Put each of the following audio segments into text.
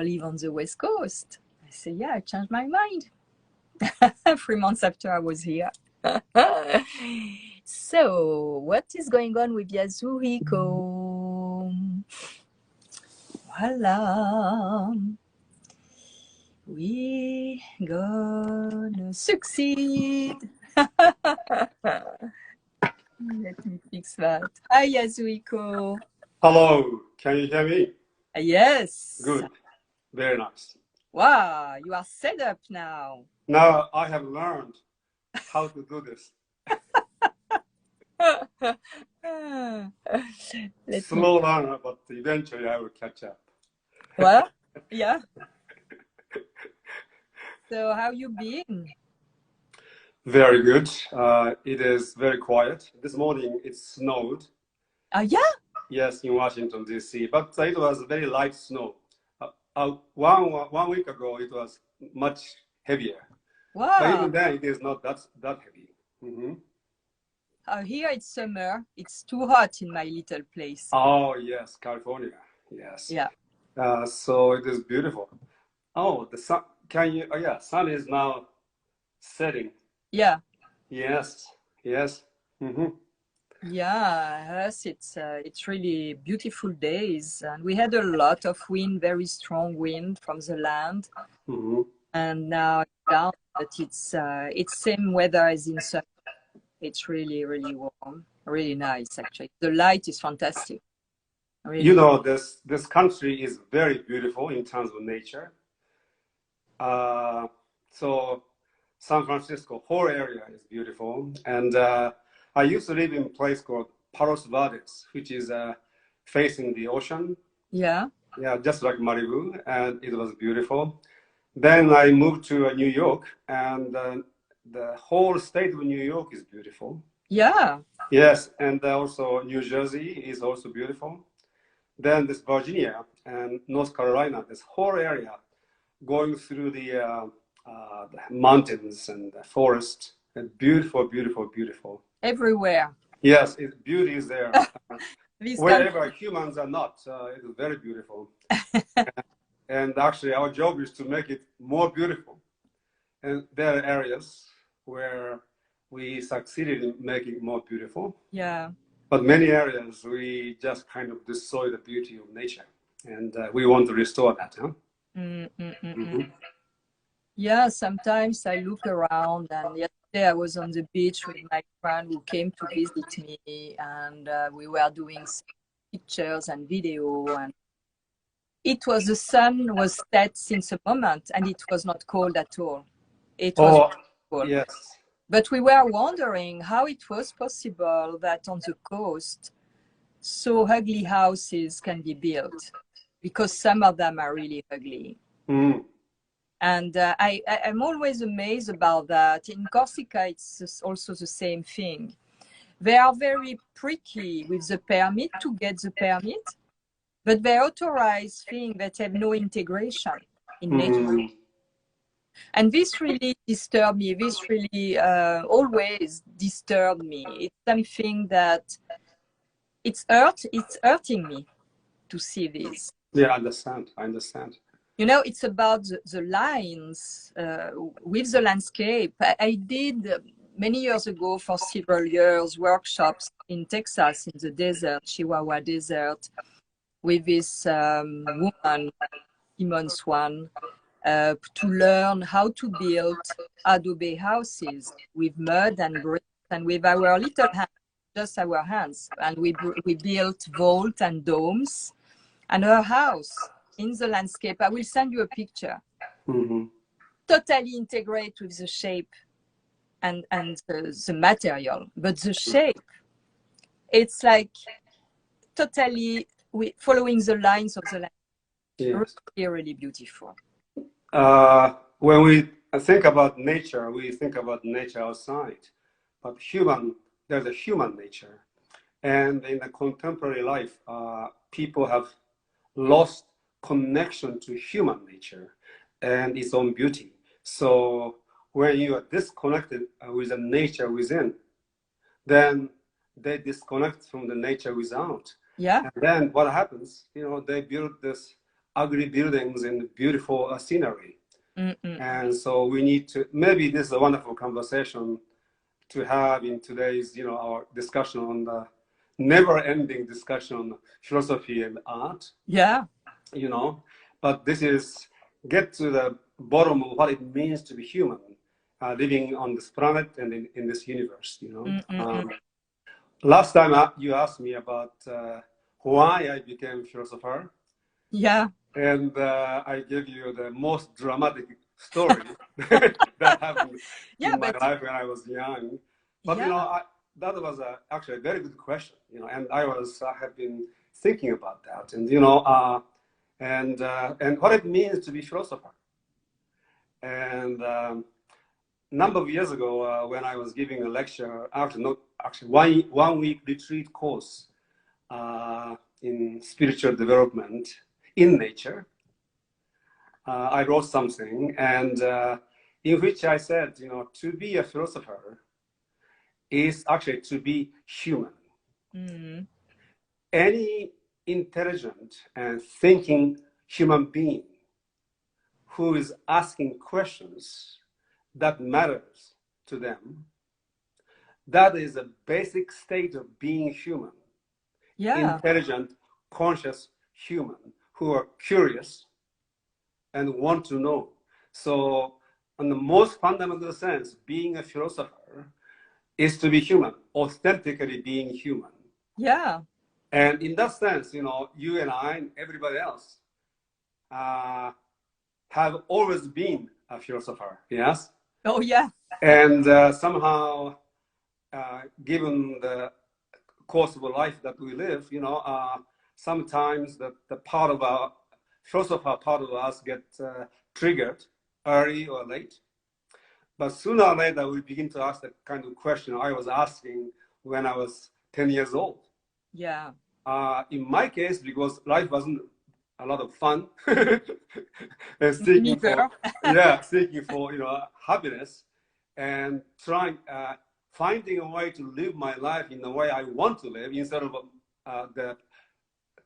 live on the West Coast. I said, yeah, I changed my mind. 3 months after I was here. So, what is going on with Yasuhiko? Voila. We gonna succeed. Let me fix that. Hi, Yasuhiko. Hello, can you hear me? Yes. Good, very nice. Wow, you are set up now. Now I have learned how to do this. Slow learner, but eventually I will catch up. Well, yeah. So how you been? Very good. It is very quiet. This morning it snowed. Yeah? Yes, in Washington, D.C., but it was very light snow. 1 week ago, it was much heavier. Wow. But even then, it is not that heavy. Here it's summer. It's too hot in my little place. Oh, yes, California. Yes. Yeah. So it is beautiful. Oh, the sun. Can you? Oh, yeah, sun is now setting. Yeah. Yes. Yes. Yeah, yes, it's really beautiful days, and we had a lot of wind, very strong wind from the land, and now it's down, but it's same weather as in summer. It's really, really warm, really nice actually. The light is fantastic. Really. You know, this country is very beautiful in terms of nature. So San Francisco whole area is beautiful, and I used to live in a place called Palos Verdes, which is facing the ocean. Yeah. Yeah, just like Malibu, and it was beautiful. Then I moved to New York, and the whole state of New York is beautiful. Yeah. Yes, and also New Jersey is also beautiful. Then this Virginia and North Carolina, this whole area, going through the mountains and the forest, and beautiful, beautiful, beautiful. Everywhere. Yes, beauty is there. Wherever humans are not, it is very beautiful. And actually, our job is to make it more beautiful. And there are areas where we succeeded in making it more beautiful. Yeah. But many areas, we just kind of destroy the beauty of nature. And we want to restore that, huh? Yeah, sometimes I look around, and yesterday I was on the beach with my friend who came to visit me, and we were doing some pictures and video, and it was, the sun was set since a moment, and it was not cold at all. It was cold. Yes. But we were wondering how it was possible that on the coast, so ugly houses can be built, because some of them are really ugly. And I'm always amazed about that. In Corsica, it's also the same thing. They are very pricky with the permit to get the permit, but they authorize things that have no integration in nature. And this really disturbed me. This really always disturbed me. It's something that it's hurting me to see this. Yeah, I understand. You know, it's about the lines with the landscape. I did many years ago, for several years, workshops in Texas, in the desert, Chihuahua Desert, with this woman, Simone Swan, to learn how to build adobe houses with mud and bricks, and with our little hands, just our hands. And we built vault and domes, and her house in the landscape. I will send you a picture. Totally integrate with the shape and the material, but the shape, it's like totally following the lines of the landscape. Yes. Really, really beautiful. When we think about nature, we think about nature outside, but there's a human nature, and in the contemporary life, people have lost connection to human nature and its own beauty. So when you are disconnected with the nature within, then they disconnect from the nature without. Yeah. And then what happens? You know, they build this ugly buildings and beautiful scenery. Mm-mm. And so we need to, maybe this is a wonderful conversation to have in today's, our discussion on the never-ending discussion on philosophy and art, Yeah. But this is get to the bottom of what it means to be human, living on this planet and in this universe, Last time you asked me about why I became a philosopher. Yeah. And I gave you the most dramatic story that happened in my life when I was young. But that was actually a very good question, and I have been thinking about that, and and what it means to be philosopher. And number of years ago, when I was giving a lecture, actually one week retreat course in spiritual development in nature, I wrote something, and in which I said, to be a philosopher is actually to be human. Mm-hmm. Any intelligent and thinking human being who is asking questions that matters to them, that is a basic state of being human. Yeah. Intelligent, conscious human who are curious and want to know. So, in the most fundamental sense, being a philosopher is to be human, authentically being human. Yeah. And in that sense, you and I and everybody else have always been a philosopher, yes? Oh, yeah. And somehow, given the course of life that we live, sometimes the part of our philosopher part of us get triggered early or late. But sooner or later, we begin to ask the kind of question I was asking when I was 10 years old. Yeah. In my case, because life wasn't a lot of fun, and seeking for happiness, and finding a way to live my life in the way I want to live instead of the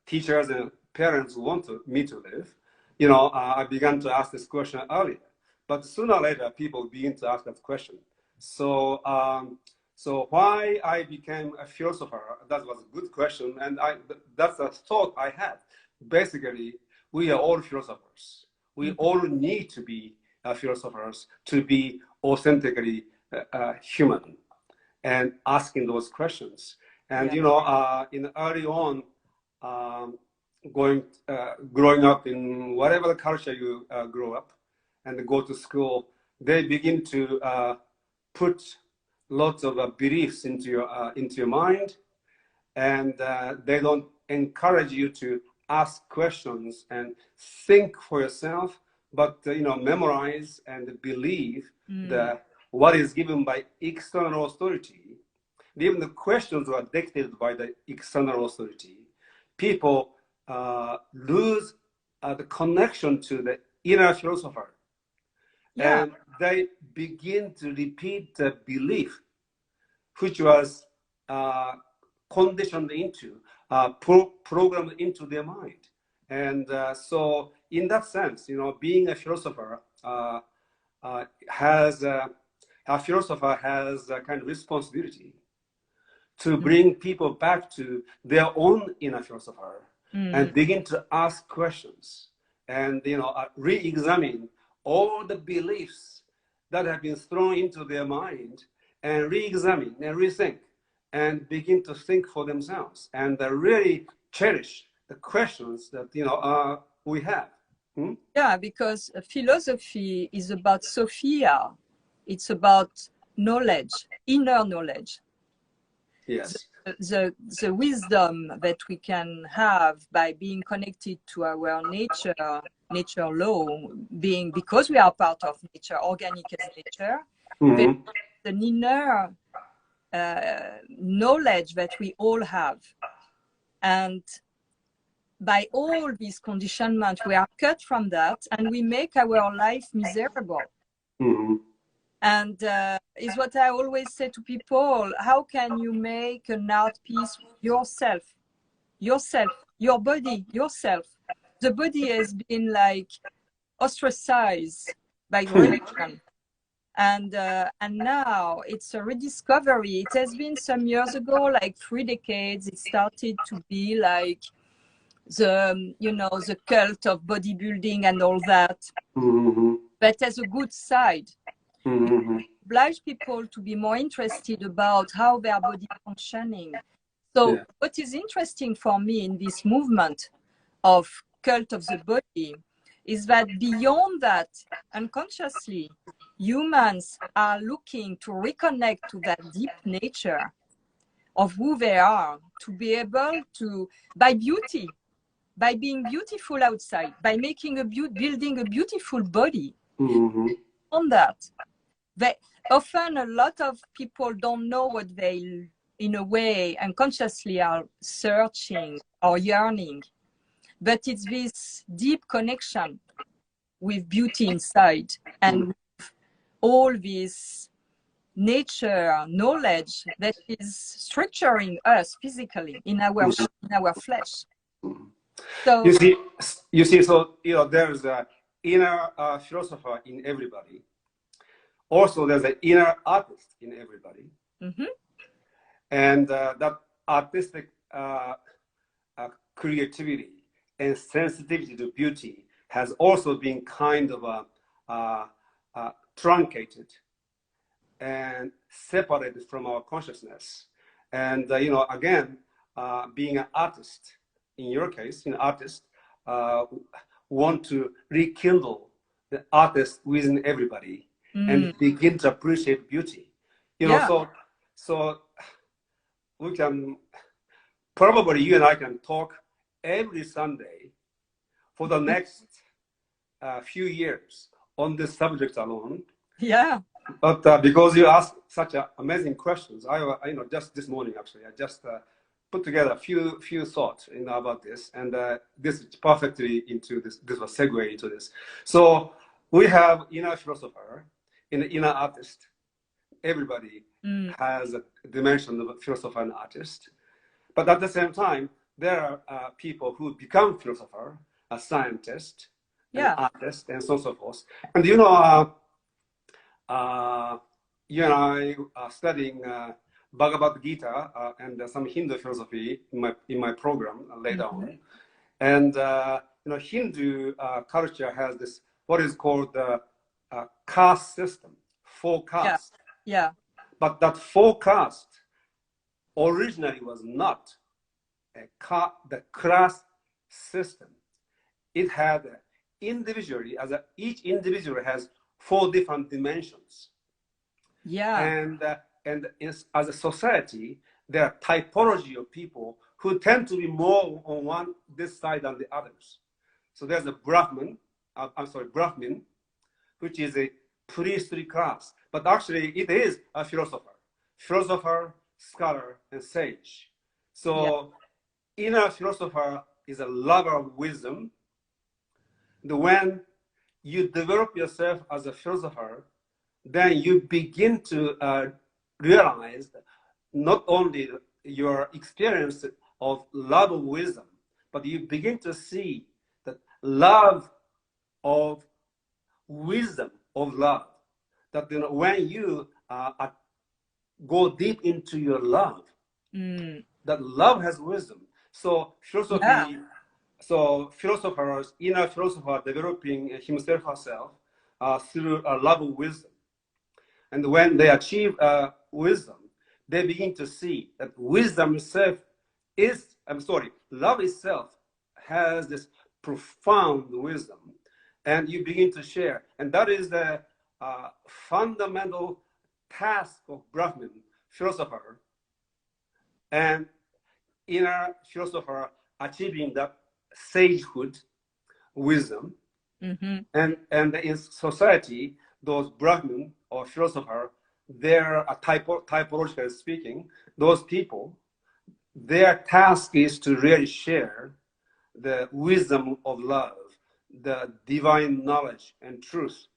teachers and parents who want me to live. I began to ask this question earlier. But sooner or later, people begin to ask that question. So, so why I became a philosopher, that was a good question. And that's a thought I had. Basically, we are all philosophers. We all need to be philosophers to be authentically human and asking those questions. And, in early on, growing up in whatever culture you grow up, and go to school, they begin to put lots of beliefs into your mind, and they don't encourage you to ask questions and think for yourself, but memorize and believe what is given by external authority. Even the questions are dictated by the external authority. People lose the connection to the inner philosopher. Yeah. And they begin to repeat the belief which was conditioned into, programmed into their mind. And so in that sense, being a philosopher has a philosopher has a kind of responsibility to bring people back to their own inner philosopher and begin to ask questions and re-examine all the beliefs that have been thrown into their mind, and re-examine and rethink and begin to think for themselves and really cherish the questions that we have. Yeah, because philosophy is about Sophia. It's about knowledge, inner knowledge. Yes. The wisdom that we can have by being connected to our nature law, because we are part of nature, organic as nature, there's an inner knowledge that we all have. And by all these conditionment, we are cut from that, and we make our life miserable. And is what I always say to people: how can you make an art piece yourself, your body, yourself, the body has been like ostracized by religion. And now it's a rediscovery. It has been some years ago, like 3 decades, it started to be like the, you know, the cult of bodybuilding and all that. But as a good side, oblige people to be more interested about how their body is functioning. So what is interesting for me in this movement of cult of the body is that beyond that, unconsciously, humans are looking to reconnect to that deep nature of who they are, to be able to, by beauty, by being beautiful outside, by making building a beautiful body. On that, often a lot of people don't know what they, in a way, unconsciously are searching or yearning. But it's this deep connection with beauty inside and with all this nature knowledge that is structuring us physically in our flesh. So you see, so there's an inner philosopher in everybody. Also, there's an inner artist in everybody, and that artistic creativity and sensitivity to beauty has also been kind of truncated and separated from our consciousness. And again, being an artist, in your case, an artist, want to rekindle the artist within everybody and begin to appreciate beauty. So we can probably, you and I can talk every Sunday for the next few years on this subject alone. Yeah. But because you asked such amazing questions, I just this morning actually, I just put together a few thoughts about this, and this is perfectly into this. This was segue into this. So we have inner philosopher and inner artist. Everybody has a dimension of a philosopher and artist, but at the same time, there are people who become philosopher, a scientist, an artist, and so on and so forth. And you and I are studying Bhagavad Gita and some Hindu philosophy in my program later on. And Hindu culture has this what is called the caste system, 4 castes. Yeah. But that 4 caste originally was not the class system. It had individually, each individual has 4 different dimensions. And as a society, there are typology of people who tend to be more on this side than the others. So there's a Brahmin, which is a priestly class, but actually it is a philosopher, scholar, and sage. So inner philosopher is a lover of wisdom. And when you develop yourself as a philosopher, then you begin to realize that not only your experience of love of wisdom, but you begin to see that love of wisdom of love. That when you go deep into your love, that love has wisdom. So philosophy, philosophers, inner philosopher developing himself herself through a love of wisdom. And when they achieve wisdom, they begin to see that wisdom itself love itself has this profound wisdom, and you begin to share. And that is the fundamental task of Brahmin philosopher and inner philosopher achieving that sagehood, wisdom. And in society, those Brahmin or philosopher, they're typologically speaking, those people, their task is to really share the wisdom of love, the divine knowledge and truth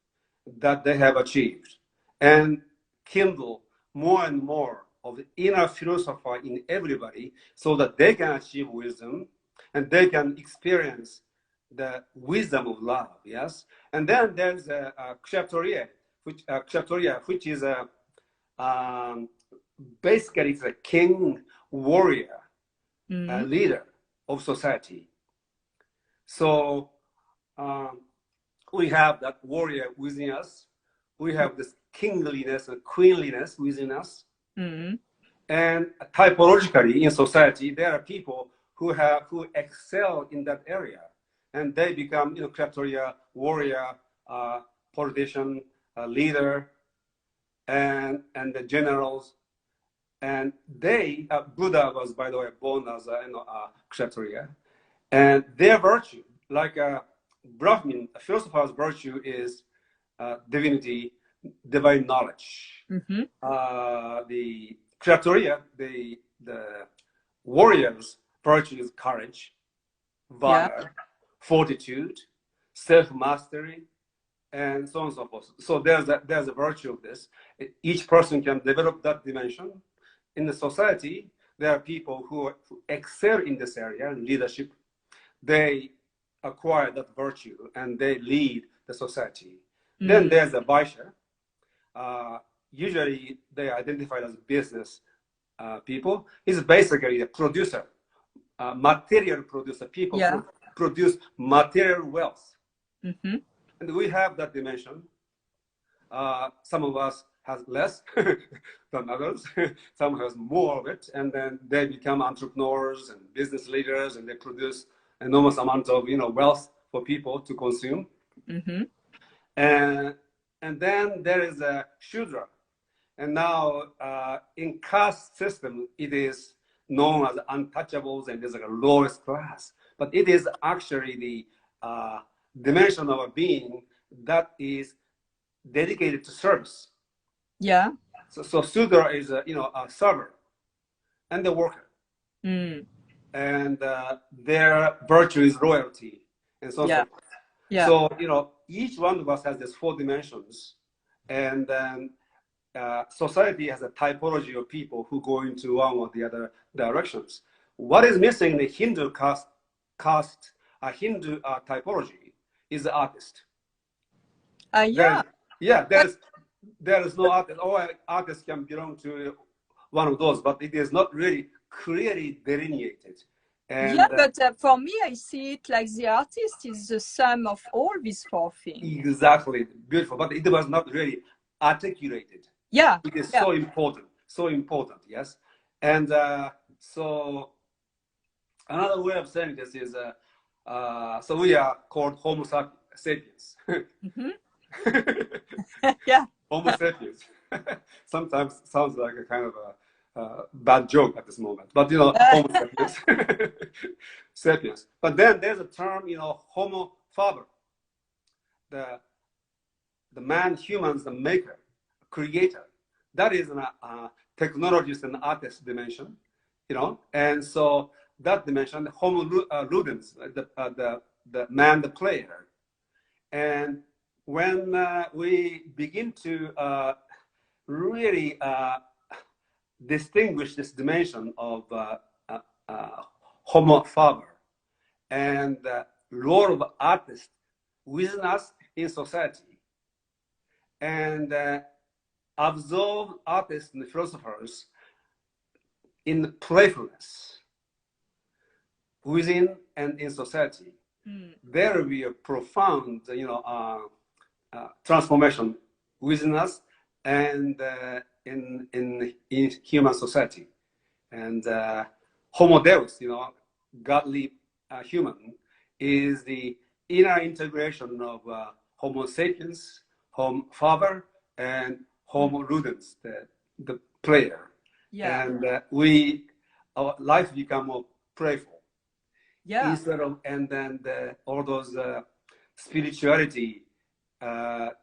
that they have achieved, and kindle more and more of the inner philosopher in everybody so that they can achieve wisdom and they can experience the wisdom of love, yes. And then there's kshatriya, which is a basically it's a king warrior, leader of society. So we have that warrior within us. We have this kingliness and queenliness within us. And typologically in society, there are people who excel in that area, and they become, kshatriya, warrior, politician, leader, and the generals. And they, Buddha was, by the way, born as a kshatriya, and their virtue, like Brahmin, a philosopher's virtue is divinity, divine knowledge. The kshatriya, the warrior's virtue is courage, valor, fortitude, self-mastery, and so on and so forth. So there's a virtue of this. Each person can develop that dimension. In the society, there are people who excel in this area, leadership. They acquire that virtue and they lead the society. Then there's a vaishya. Usually they are identified as business people. It's basically a producer, material producer, people who produce material wealth. And we have that dimension. Some of us has less than others. Some has more of it, and then they become entrepreneurs and business leaders, and they produce enormous amount of wealth for people to consume. And then there is a shudra, and now in caste system it is known as untouchables, and there's like a lowest class, but it is actually the dimension of a being that is dedicated to service. So Sudra is a server and the worker, and their virtue is royalty, and so on. So each one of us has these 4 dimensions, and then society has a typology of people who go into one or the other directions. What is missing in the Hindu caste Hindu typology is the artist. There is no artist. All artists can belong to one of those, but it is not really clearly delineated. And, but for me, I see it like the artist is the sum of all these 4 things. Exactly, beautiful, but it was not really articulated. It is so important, yes. And so another way of saying this is, so we are called Homo sapiens. Homo sapiens. Sometimes sounds like a kind of a bad joke at this moment, but Homo sapiens. Sapiens. But then there's a term, Homo faber, the man, humans, the maker, creator. That is a technologist and artist dimension, and so that dimension, Homo ludens, the man, the player. And when we begin to really distinguish this dimension of Homo faber and the role of artist within us in society, and absorb artists and philosophers in playfulness within and in society, there will be a profound, transformation within us and in human society. And Homo Deus, godly human, is the inner integration of Homo sapiens, Homo faber, and Homo ludens, the player. And our life become more playful. Instead of, and then all those spirituality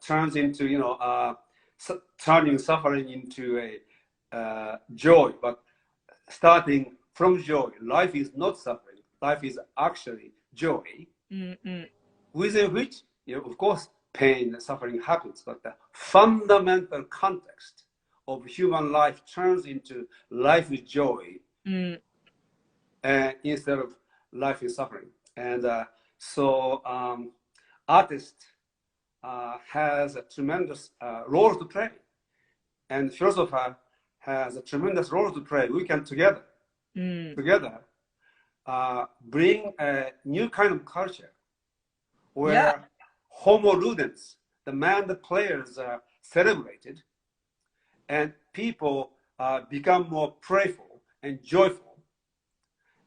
turns into, turning suffering into a joy. But starting from joy, life is not suffering. Life is actually joy, within which, of course, pain and suffering happens. But the fundamental context of human life turns into life is joy, instead of life is suffering. And So artist has a tremendous role to play, and philosopher has a tremendous role to play. We can together bring a new kind of culture where Homo ludens, the man, the players, are celebrated, and people become more playful and joyful,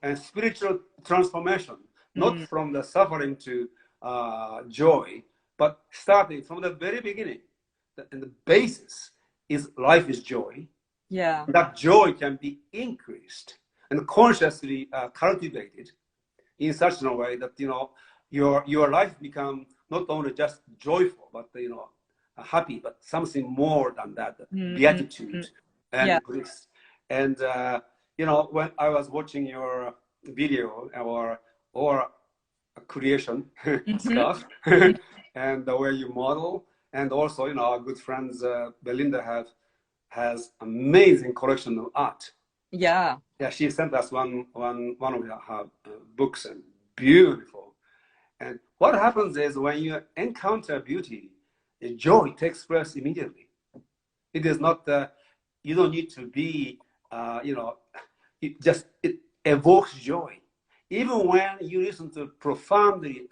and spiritual transformation, not from the suffering to joy, but starting from the very beginning. And the basis is life is joy. Yeah. That joy can be increased and consciously cultivated in such a way that, you know, your life become not only just joyful, but, you know, happy, but something more than that, beatitude and bliss. And you know, when I was watching your video or creation stuff, and the way you model, and also, you know, our good friends Belinda has amazing collection of art. Yeah. Yeah, she sent us one of her books, and beautiful. And what happens is when you encounter beauty, joy takes place immediately. It is not, you don't need to be, you know, it evokes joy. Even when you listen to profoundly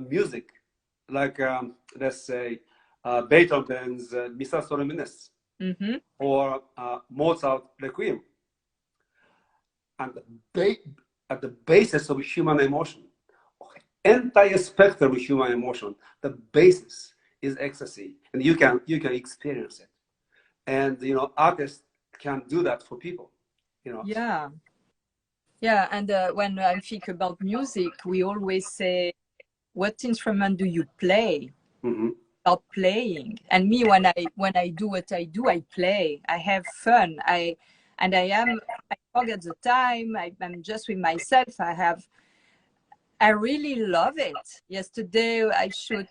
music, like let's say Beethoven's Missa Solemnis or Mozart Requiem, and at the basis of human emotion, entire spectrum of human emotion, the basis is ecstasy, and you can experience it. And, you know, artists can do that for people, you know. Yeah, and when I think about music, we always say, what instrument do you play? About playing. And me, when I do what I do, I play, I have fun, I forget the time, I'm just with myself, I really love it. Yesterday, I shot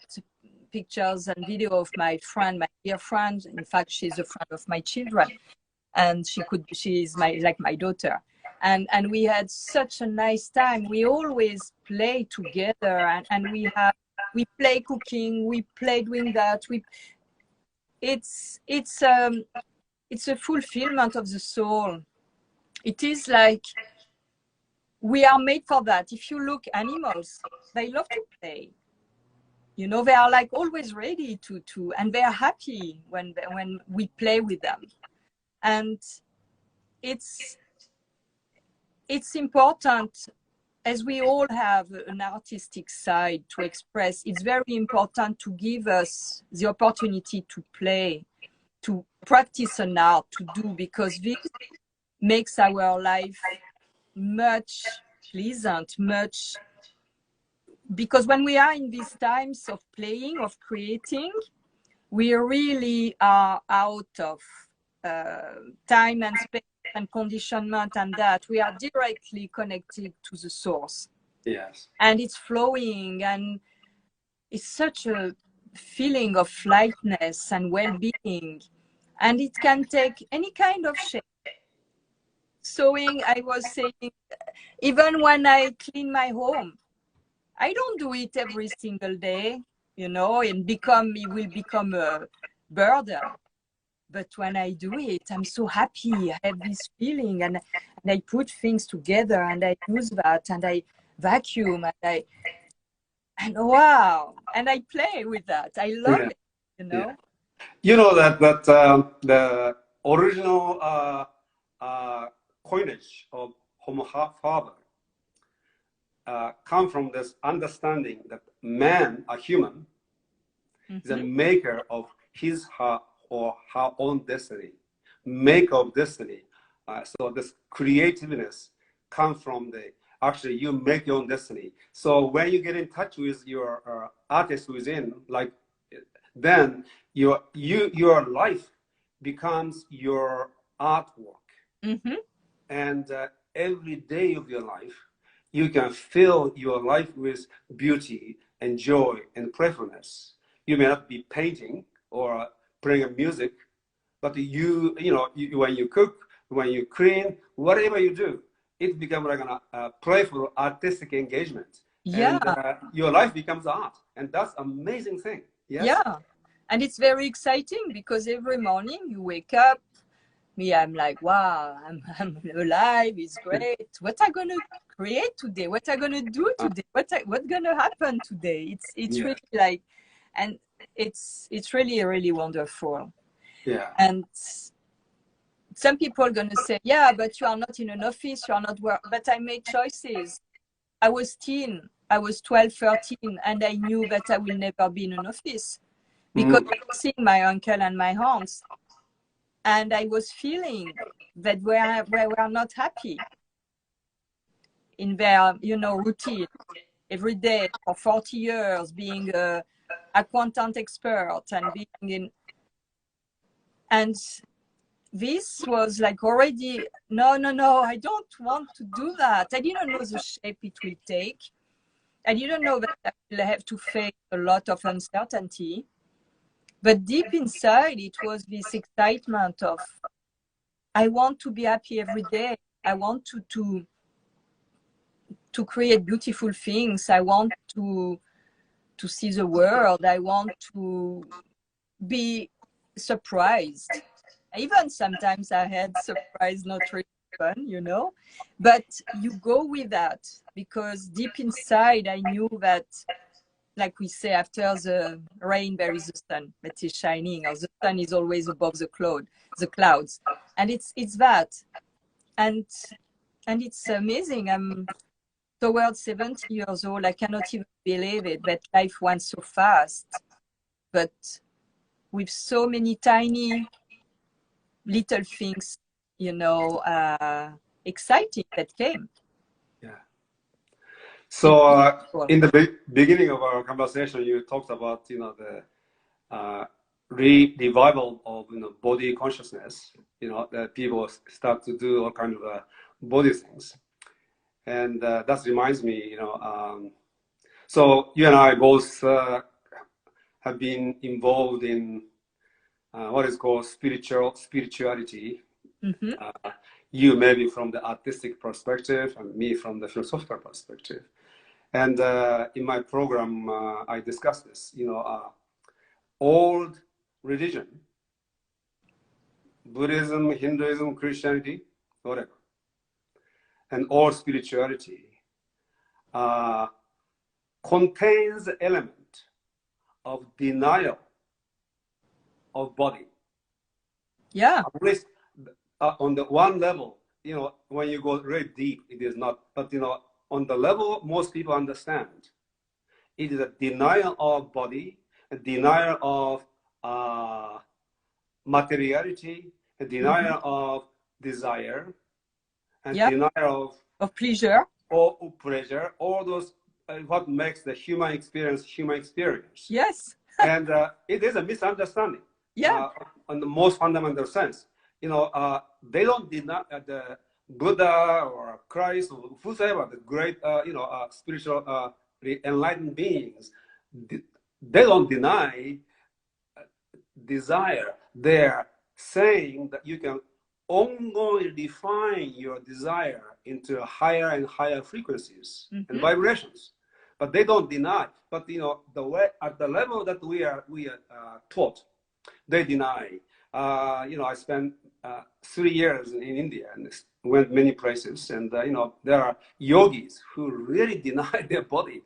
pictures and video of my friend, my dear friend. In fact, she's a friend of my children, and she's like my daughter. And we had such a nice time. We always play together, and we play cooking, we play doing that. It's a fulfillment of the soul. It is like, we are made for that. If you look animals, they love to play. You know, they are like always ready to and they are happy when we play with them. And it's important, as we all have an artistic side to express, it's very important to give us the opportunity to play, to practice an art, to do, because this makes our life much pleasant, much, because when we are in these times of playing, of creating, we really are out of time and space and conditionment, and that we are directly connected to the source. Yes. And it's flowing, and it's such a feeling of lightness and well-being, and it can take any kind of shape. Sewing, I was saying, even when I clean my home, I don't do it every single day, you know, and it will become a burden. But when I do it, I'm so happy. I have this feeling, and I put things together, and I use that, and I vacuum, and wow, and I play with that. I love it, you know. You know that the original coinage of Homo faber come from this understanding that man, a human, is a maker of his, her, or her own destiny, maker of destiny. So this creativeness comes from actually you make your own destiny. So when you get in touch with your artist within, like, then your life becomes your artwork. And every day of your life, you can fill your life with beauty and joy and playfulness. You may not be painting or playing music, but you know, when you cook, when you clean, whatever you do, it becomes like a playful artistic engagement. Yeah. And your life becomes art. And that's amazing thing. Yes? Yeah. And it's very exciting because every morning you wake up, I'm like, wow, I'm alive. It's great. What am I going to create today? What am I going to do today? What's going to happen today? It's really like, and it's really, really wonderful. Yeah. And some people are going to say, yeah, but you are not in an office. You are not work. But I made choices. I was 12, 13, and I knew that I will never be in an office because I was seeing my uncle and my aunts, and I was feeling that we were not happy in their, routine every day for 40 years, being a accountant expert and being in, and this was like already, no, I don't want to do that. I didn't know the shape it will take. I didn't know that I will have to face a lot of uncertainty. But deep inside, it was this excitement of, I want to be happy every day. I want to create beautiful things. I want to see the world. I want to be surprised. Even sometimes I had surprise, not really fun, but you go with that because deep inside I knew that, like we say, after the rain there is the sun that is shining, or the sun is always above the clouds, and it's that, and it's amazing. I'm towards 70 years old. I cannot even believe it that life went so fast, but with so many tiny little things, exciting that came. Yeah. So in the beginning of our conversation, you talked about, the revival of, body consciousness, that people start to do all kind of body things. And that reminds me, so you and I both have been involved in what is called spirituality. Mm-hmm. You maybe from the artistic perspective, and me from the philosophical perspective. And in my program, I discussed this. Old religion, Buddhism, Hinduism, Christianity, whatever, and all spirituality contains the element of denial of body. Yeah. At least on the one level, when you go very deep, it is not. But, on the level most people understand, it is a denial of body, a denial of materiality, a denial of desire, and denial of pleasure. Or pleasure, all those, what makes the human experience. Yes. And it is a misunderstanding. Yeah. On the most fundamental sense. They don't deny the Buddha or Christ or whoever, the great, spiritual enlightened beings. They don't deny desire. They're saying that you can ongoingly define your desire into higher and higher frequencies and vibrations, but they don't deny. But the way at the level that we are taught, they deny. I spent 3 years in India and went many places, and there are yogis who really deny their body,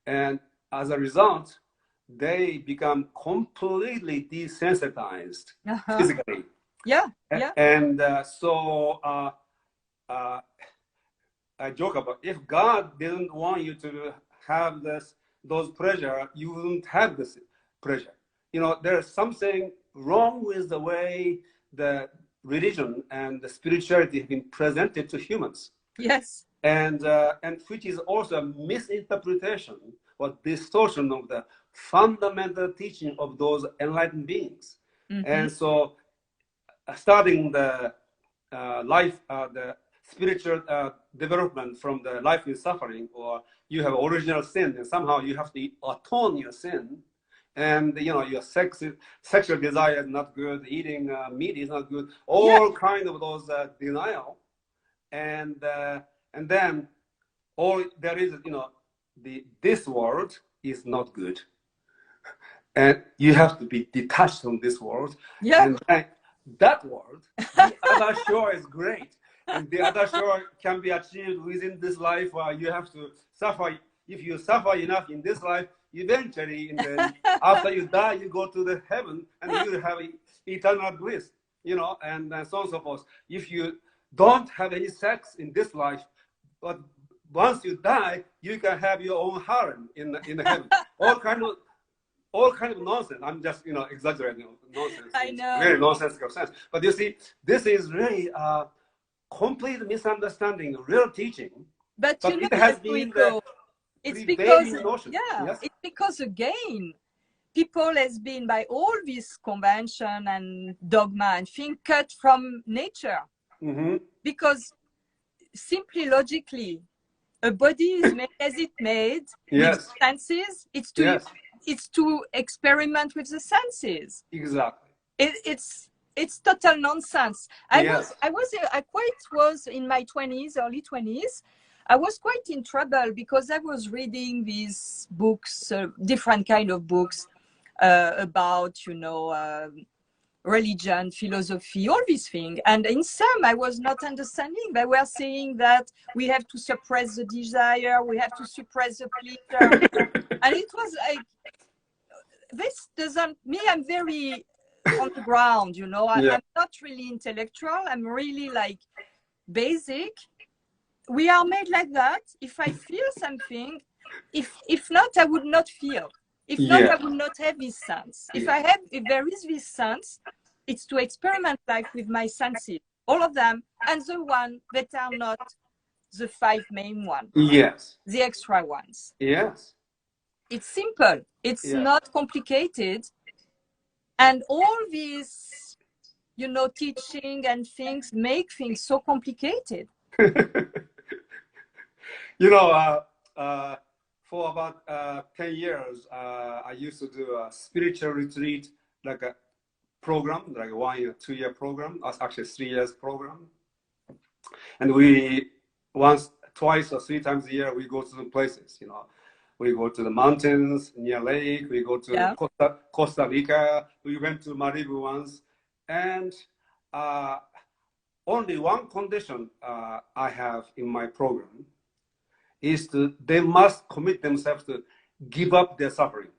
and as a result, they become completely desensitized physically. Yeah. And so I joke about, if God didn't want you to have those pleasure, you wouldn't have this pleasure. There's something wrong with the way the religion and the spirituality have been presented to humans. Yes. And which is also a misinterpretation or distortion of the fundamental teaching of those enlightened beings. And so starting the the spiritual development from the life in suffering, or you have original sin and somehow you have to atone your sin, and your sexual desire is not good, eating meat is not good, all kind of those denial, and then all there is this world is not good, and you have to be detached from this world. Yeah. And then that world, the other shore is great, and the other shore can be achieved within this life. You have to suffer. If you suffer enough in this life, eventually, after you die, you go to the heaven, and you will have eternal bliss. And so on and so forth. If you don't have any sex in this life, but once you die, you can have your own harem in the heaven. All kind of nonsense. I'm just exaggerating nonsense. I know. Very nonsensical sense. But you see, this is really a complete misunderstanding of real teaching. But it has been the it's prevailing notion. Yes? It's because again, people has been by all this convention and dogma and thing cut from nature. Mm-hmm. Because simply logically, a body is made as it made with senses. It's to experiment with the senses. Exactly. It's total nonsense. I was in my 20s, early 20s. I was quite in trouble because I was reading these books, different kind of books about, religion, philosophy, all these things. And in some, I was not understanding. They were saying that we have to suppress the desire, we have to suppress the pleasure. And it was like, this doesn't, me, I'm very on the ground, I'm not really intellectual. I'm really like basic. We are made like that. If I feel something, if not, I would not feel. If not, I would not have this sense. If there is this sense, it's to experiment life with my senses, all of them, and the one that are not the 5 main ones. Yes. The extra ones. Yes. It's simple. It's not complicated. And all these, teaching and things make things so complicated. For about 10 years, I used to do a spiritual retreat, like a program, like a 1 year, 2 year program, actually 3 years program. And we twice or 3 times a year, we go to the places, We go to the mountains near lake, we go to Costa Rica, we went to Maribu once. And only one condition I have in my program is they must commit themselves to give up their suffering.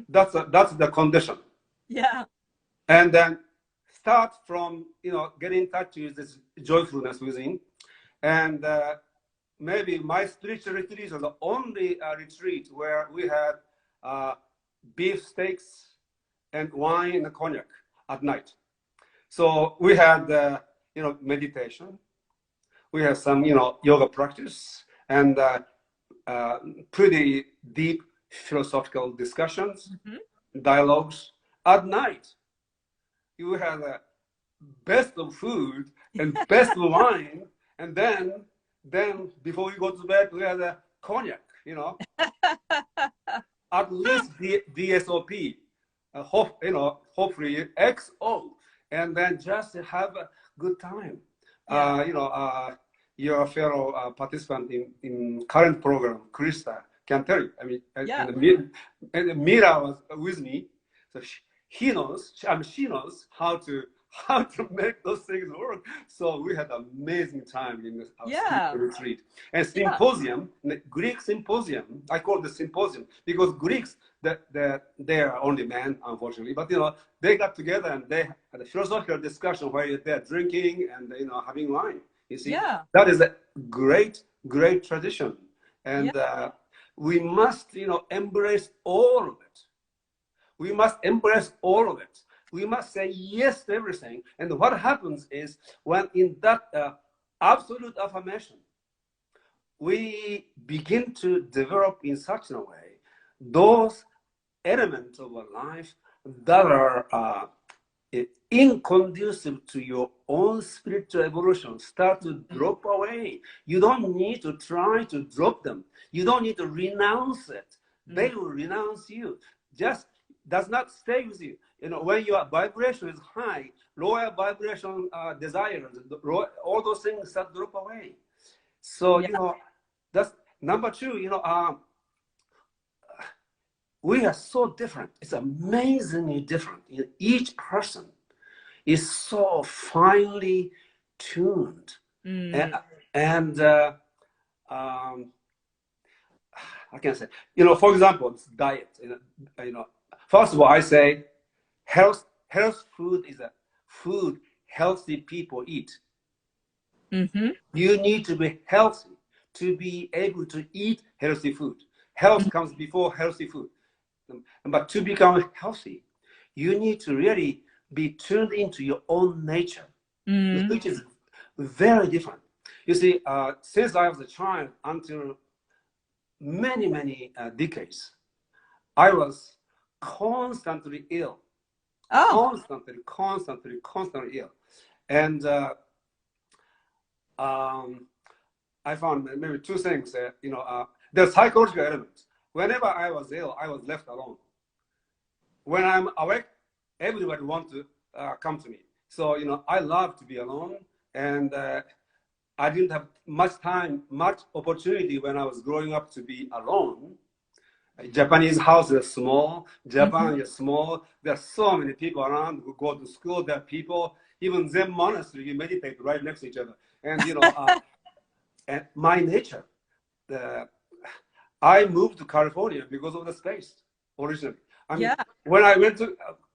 That's the condition. Yeah. And then start from, getting in touch with this joyfulness within. And maybe my spiritual retreats are the only retreat where we had beef steaks and wine and cognac at night. So we had, meditation. We have some, yoga practice and pretty deep philosophical discussions, dialogues. At night, you have the best of food and best of wine, and then before we go to bed, we have the cognac, At least the DSOP, hopefully XO, and then just have a good time. Your fellow participant in current program, Krista, can tell you. I mean, and Mira was with me, so she knows how to make those things work. So we had an amazing time in this retreat. And symposium, the Greek symposium, I call it the symposium because Greeks, they are only men, unfortunately, but they got together and they had a philosophical discussion where they're drinking and having wine. You see, that is a great tradition, and we must embrace all of it. We must embrace all of it. We must say yes to everything. And what happens is when in that absolute affirmation, we begin to develop in such a way those elements of our life that are inconducive to your own spiritual evolution start to drop away. You don't need to try to drop them. You don't need to renounce it. They will renounce you. Just does not stay with you. When your vibration is high, lower vibration desires, all those things start to drop away. So, That's number two. We are so different. It's amazingly different. Each person is so finely tuned, and I can say, for example, it's diet. First of all, I say health food is a food healthy people eat. You need to be healthy to be able to eat healthy food. Health comes before healthy food. But to become healthy, you need to really be tuned into your own nature, which is very different. You see, since I was a child until many, many decades, I was constantly ill. Constantly ill. And I found maybe two things. The psychological element. Whenever I was ill, I was left alone. When I'm awake, everybody wants to come to me. So, I love to be alone. And I didn't have much opportunity when I was growing up to be alone. Japanese houses are small. Japan is small. There are so many people around who go to school. There are people, even Zen monastery, you meditate right next to each other. And, and my nature, I moved to California because of the space originally. I mean, when I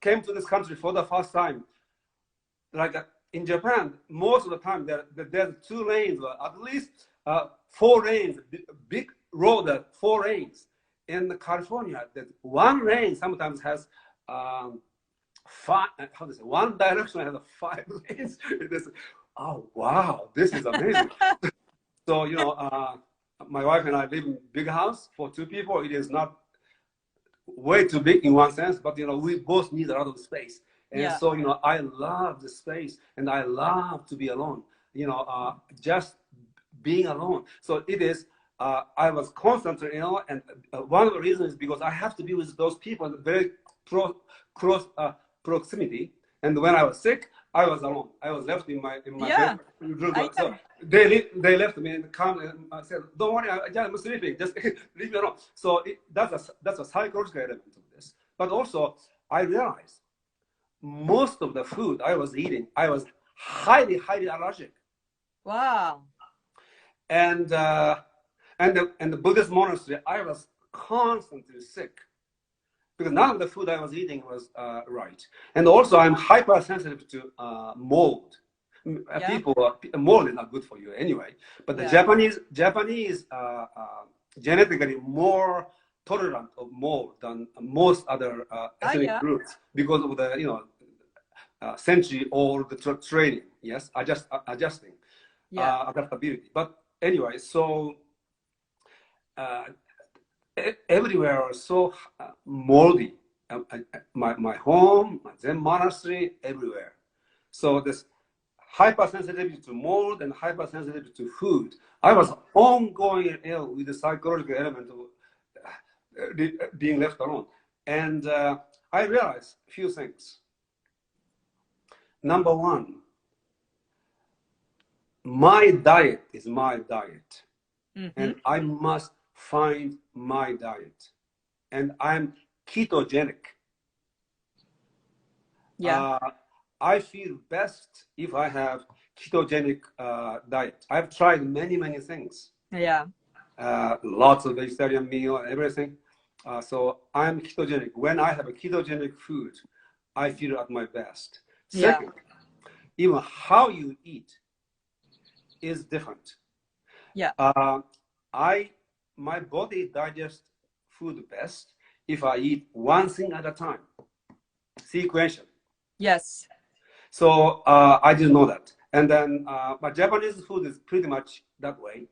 came to this country for the first time, like in Japan, most of the time there's 2 lanes, or at least 4 lanes, big road, 4 lanes. In California, that 1 lane sometimes has 5. One direction has 5 lanes. Oh wow, this is amazing. So my wife and I live in a big house for 2 people. It is not way too big in one sense, but we both need a lot of space. And so I love the space, and I love to be alone. Just being alone. So it is. I was constantly ill, and one of the reasons is because I have to be with those people in very close proximity. And when I was sick, I was alone. I was left in my bed. So they left me and come and said, "Don't worry, I'm sleeping. Just leave me alone." So that's a psychological element of this. But also, I realized most of the food I was eating, I was highly allergic. Wow. And the Buddhist monastery, I was constantly sick because none of the food I was eating was right. And also, I'm hypersensitive to mold. Mold is not good for you anyway. But the Japanese genetically more tolerant of mold than most other ethnic groups because of the century-old training. Yes, adjusting, adaptability. But anyway, so everywhere was so moldy. My home, my Zen monastery, everywhere. So this hypersensitivity to mold and hypersensitivity to food. I was ongoing ill with the psychological element of being left alone. And I realized a few things. Number one, my diet is my diet. And I must find my diet. And I'm ketogenic. I feel best if I have ketogenic diet. I've tried many things. Lots of vegetarian meal, everything. So I'm ketogenic. When I have a ketogenic food, I feel at my best. Second, even how you eat is different. My body digests food best if I eat one thing at a time. Sequential. Yes. So I didn't know that. And then my Japanese food is pretty much that way.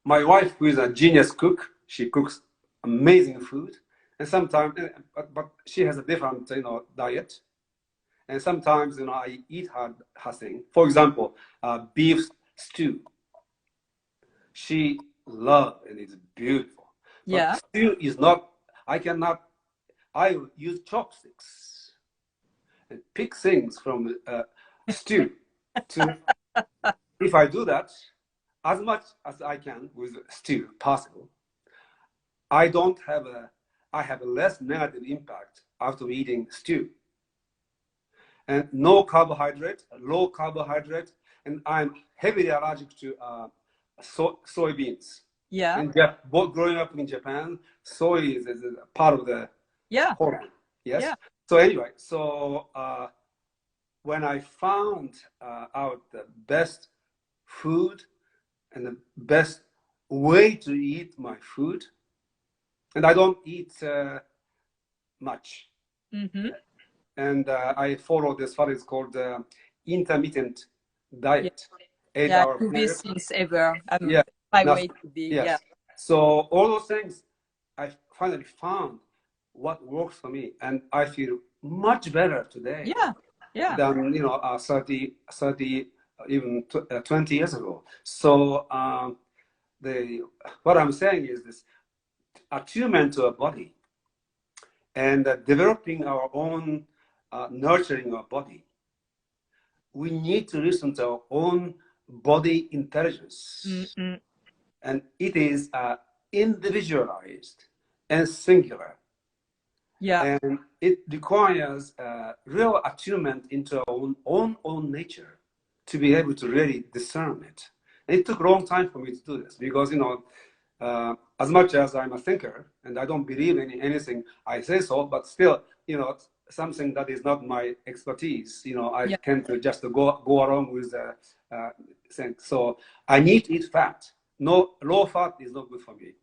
My wife, who is a genius cook, she cooks amazing food. And sometimes, but she has a different, diet. And sometimes, I eat her thing. For example, beef stew. She loves, and it's beautiful. But stew is not, I use chopsticks and pick things from stew. If I do that, as much as I can with stew possible. I don't have I have a less negative impact after eating stew. And no carbohydrate, low carbohydrate, and I'm heavily allergic to soybeans. Yeah. And both growing up in Japan, soy is a part of the hormone. Yes. Yeah. So anyway, when I found out the best food and the best way to eat my food, and I don't eat much. Mm-hmm. And I follow this, what is called intermittent diet. Yeah. 8 Yeah, hour do period. this since ever. Yeah. My Now, way to be. yes. Yeah. So all those things, I finally found what works for me, and I feel much better today Yeah. Yeah. than 30, even 20 years ago. So what I'm saying is this attunement to our body and developing our own nurturing our body. We need to listen to our own body intelligence. Mm-hmm. And it is individualized and singular. Yeah. And it requires real attunement into our own nature to be able to really discern it. And it took a long time for me to do this because, as much as I'm a thinker and I don't believe in anything I say so, but still, something that is not my expertise, I tend to just go along with things. So I need to eat fat. No, low fat is not good for me.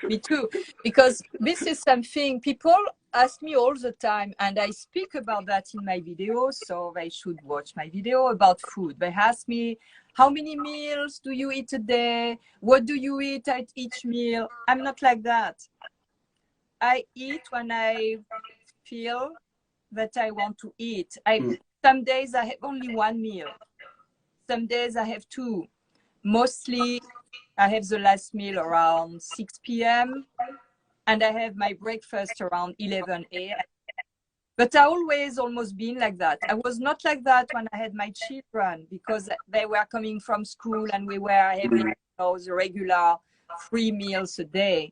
Me too, because this is something people ask me all the time, and I speak about that in my videos, so they should watch my video about food. They ask me, how many meals do you eat a day? What do you eat at each meal? I'm not like that. I eat when I feel that I want to eat. Some days I have only one meal. Some days I have two. Mostly I have the last meal around 6 p.m. and I have my breakfast around 11 a.m. But I always almost been like that. I was not like that when I had my children because they were coming from school and we were having the regular 3 meals a day.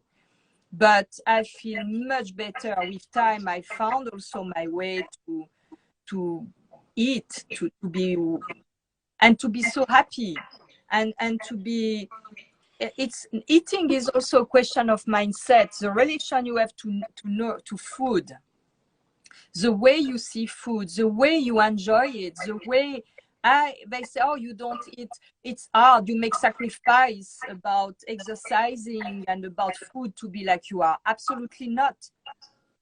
But I feel much better with time. I found also my way to eat, to be so happy and to be. Eating is also a question of mindset. The relation you have to know to food, the way you see food, the way you enjoy it, the way they say, oh, you don't eat, it's hard, you make sacrifice about exercising and about food to be like you are. Absolutely not.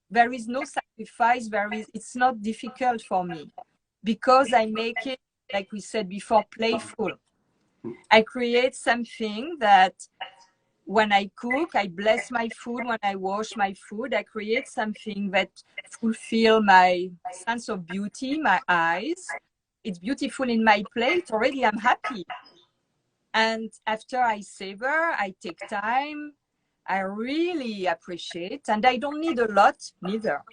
There is no sacrifice. It's not difficult for me because I make it, like we said before, playful. I create something that when I cook, I bless my food. When I wash my food, I create something that fulfill my sense of beauty, my eyes. It's beautiful in my plate. Already I'm happy. And after I savor, I take time. I really appreciate, and I don't need a lot neither.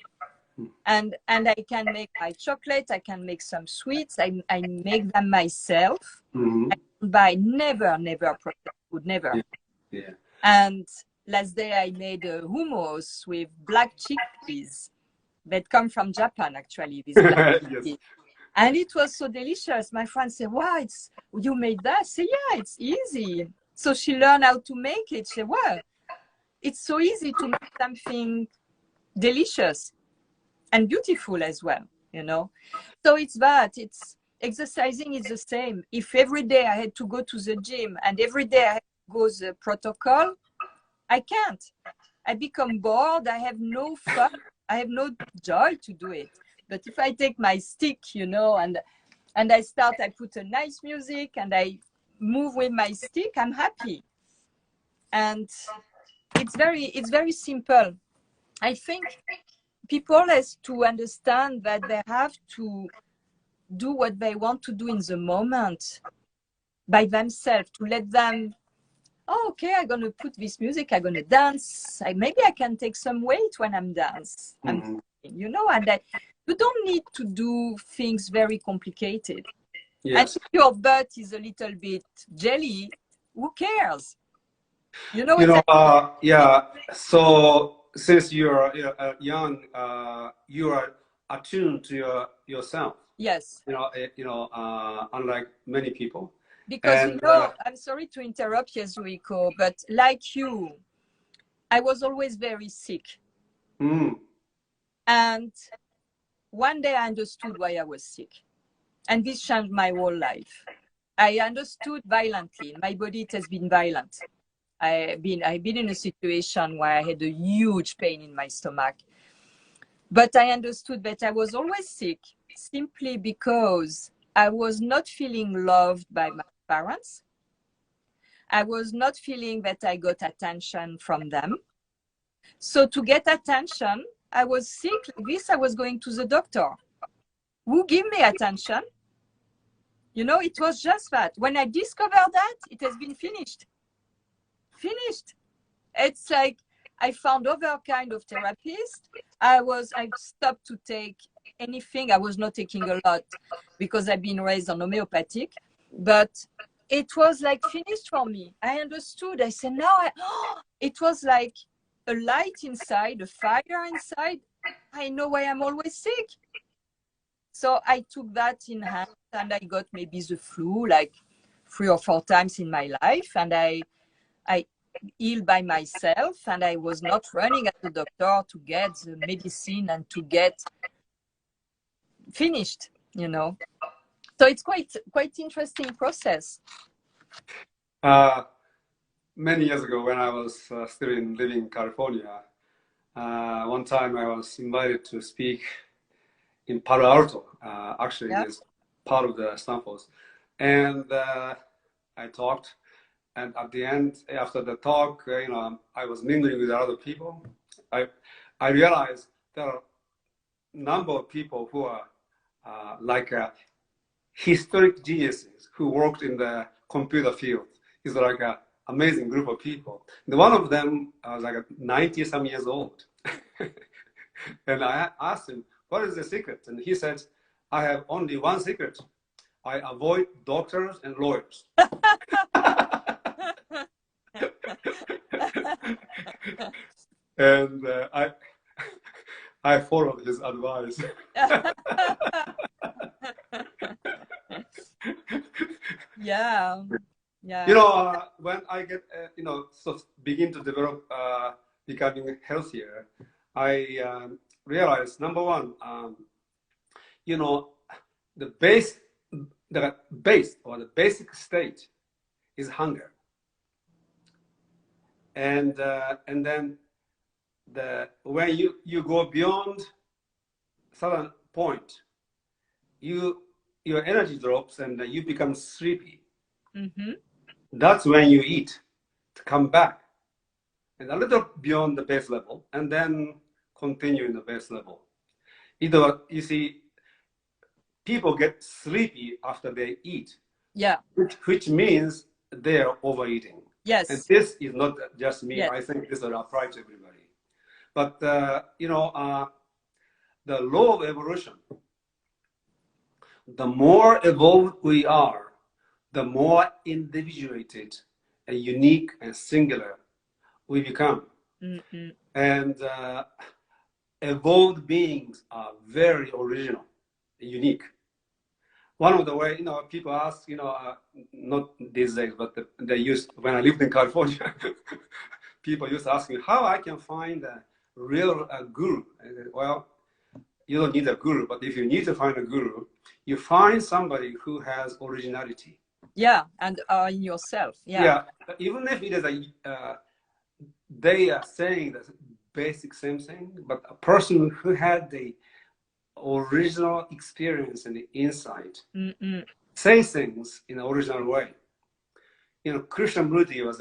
And I can make my chocolate. I can make some sweets. I make them myself. Mm-hmm. I don't buy never processed food, never. Yeah. And last day I made a hummus with black chickpeas that come from Japan, actually. This black Yes. And it was so delicious. My friend said, wow, you made that? I said, yeah, it's easy. So she learned how to make it. She said, well, it's so easy to make something delicious and beautiful as well, So it's that. It's exercising is the same. If every day I had to go to the gym and every day I had to go the protocol, I can't. I become bored. I have no fun. I have no joy to do it. But if I take my stick, and I put a nice music and I move with my stick, I'm happy. And it's very simple. I think people has to understand that they have to do what they want to do in the moment by themselves, to let them, oh, okay, I'm going to put this music, I'm going to dance. Maybe I can take some weight when I'm dance. Mm-hmm. And you don't need to do things very complicated. Yes. And if your butt is a little bit jelly, who cares? You know, Yeah. So since you're young, you are attuned to yourself. Yes. Unlike many people. Because, and, I'm sorry to interrupt, Yasuhiko, but like you, I was always very sick. And one day I understood why I was sick. And this changed my whole life. I understood violently. In my body, it has been violent. I've been in a situation where I had a huge pain in my stomach. But I understood that I was always sick simply because I was not feeling loved by my parents. I was not feeling that I got attention from them. So to get attention, I was sick like this. I was going to the doctor. Who gave me attention? It was just that. When I discovered that, it has been finished. Finished. It's like I found other kind of therapist. I stopped to take anything. I was not taking a lot because I've been raised on homeopathic, but it was like finished for me. I understood. I said, it was like a light inside, a fire inside. I know why I'm always sick. So I took that in hand, and I got maybe the flu like 3 or 4 times in my life, and I healed by myself, and I was not running at the doctor to get the medicine and to get finished, So it's quite interesting process. Many years ago, when I was still living in California, one time I was invited to speak in Palo Alto. Actually, it is part of the Stanford. And I talked. And at the end, after the talk, I was mingling with other people. I realized there are a number of people who are like historic geniuses who worked in the computer field. It's like an amazing group of people. And one of them was like 90-some years old. And I asked him, what is the secret? And he said, I have only one secret. I avoid doctors and lawyers. And I followed his advice. Yeah. When I get begin to develop becoming healthier, I realized, number one, the base or the basic state is hunger. And then when you go beyond certain point, your energy drops and you become sleepy. Mm-hmm. That's when you eat to come back, and a little beyond the base level, and then continue in the base level. Either, you see, people get sleepy after they eat. Yeah. Which means they are overeating. Yes. And this is not just me. Yes. I think this will apply to everybody. But, the law of evolution, the more evolved we are, the more individuated and unique and singular we become. Mm-mm. And evolved beings are very original, unique. One of the way, people ask, not these days, but they used, when I lived in California, people used to ask me how I can find a real guru. I said, well, you don't need a guru, but if you need to find a guru, you find somebody who has originality. Yeah, and in yourself. Yeah. Yeah, even if it is they are saying the basic same thing, but a person who had the original experience and the insight say things in an original way. Krishnamurti was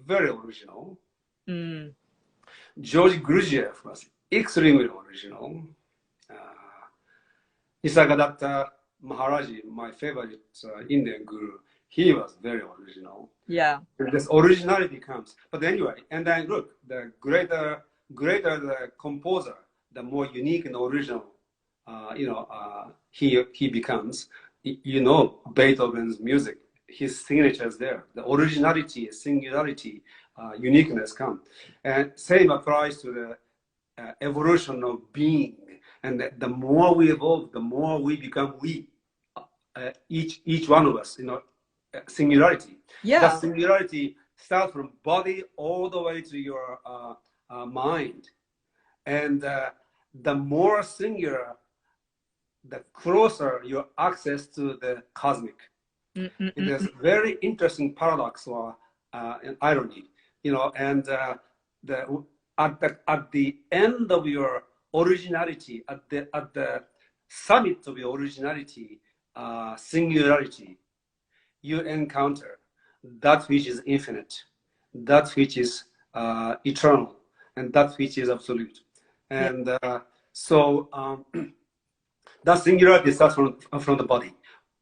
very original. George Gurdjieff was extremely original. Nisargadatta Maharaji, my favorite Indian guru, he was very original. Yeah. And this originality comes. But anyway, and then look, the greater the composer, the more unique and original, he becomes. Beethoven's music his signature is there. The originality, singularity, uniqueness come. And same applies to the evolution of being. And the more we evolve, the more we become we. Each one of us, singularity. Yeah. That singularity starts from body all the way to your mind. And the more singular, the closer your access to the cosmic. It is a very interesting paradox or an irony, and at the end of your originality, at the summit of your originality, singularity, you encounter that which is infinite, that which is eternal, and that which is absolute. And so that singularity starts from the body.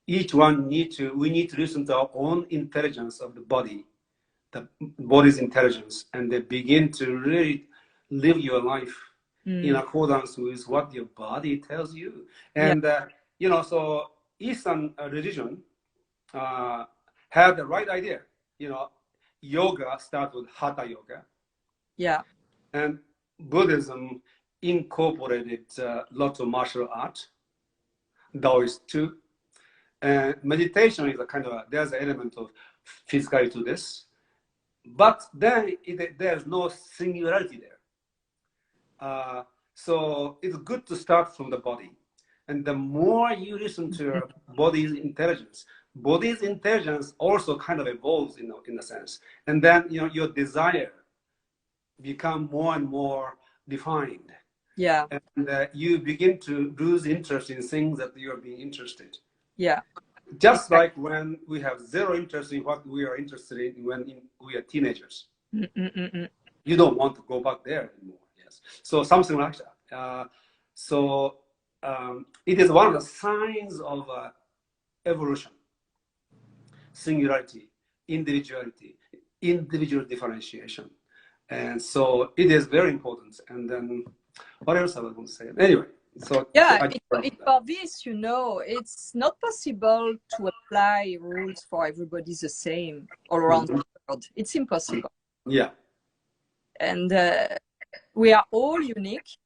Each one we need to listen to our own intelligence of the body's intelligence, and they begin to really live your life in accordance with what your body tells you. And so Eastern religion had the right idea. Yoga starts with hatha yoga. Yeah. And Buddhism incorporated lots of martial art. Taoist too. And meditation is there's an element of physicality to this, but then there's no singularity there. So it's good to start from the body, and the more you listen to your body's intelligence also kind of evolves in a sense, and then your desire become more and more defined. Yeah. And you begin to lose interest in things that you are being interested. Yeah. Just like when we have zero interest in what we are interested in when we are teenagers. You don't want to go back there anymore. Yes. So something like that. It is one of the signs of evolution, singularity, individuality, individual differentiation. And so it is very important. And then what else I was going to say? Anyway. So for this, it's not possible to apply rules for everybody the same all around the world. It's impossible. Yeah. And we are all unique,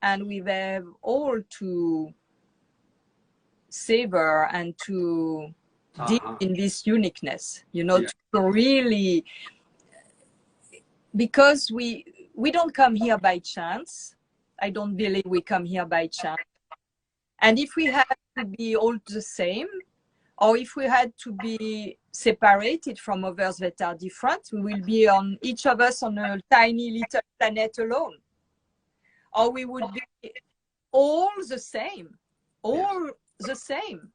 and we have all to savor and to deep in this uniqueness, to really, because we don't come here by chance. I don't believe we come here by chance. And if we had to be all the same, or if we had to be separated from others that are different, we will be each of us on a tiny little planet alone. Or we would be all the same, the same.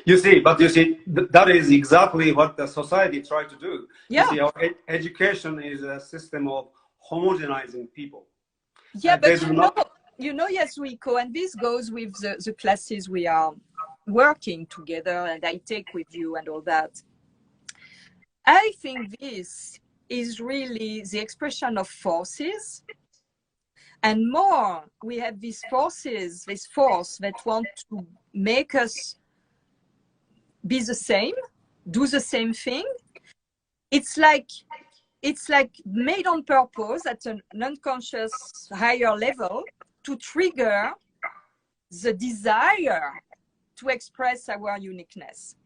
You see, that is exactly what the society tried to do. Yeah. You see, our education is a system of homogenizing people. Yeah, but Yasuhiko, and this goes with the classes we are working together and I take with you and all that. I think this is really the expression of forces. And more, we have these forces, this force that want to make us be the same, do the same thing. It's like made on purpose at an unconscious higher level to trigger the desire to express our uniqueness.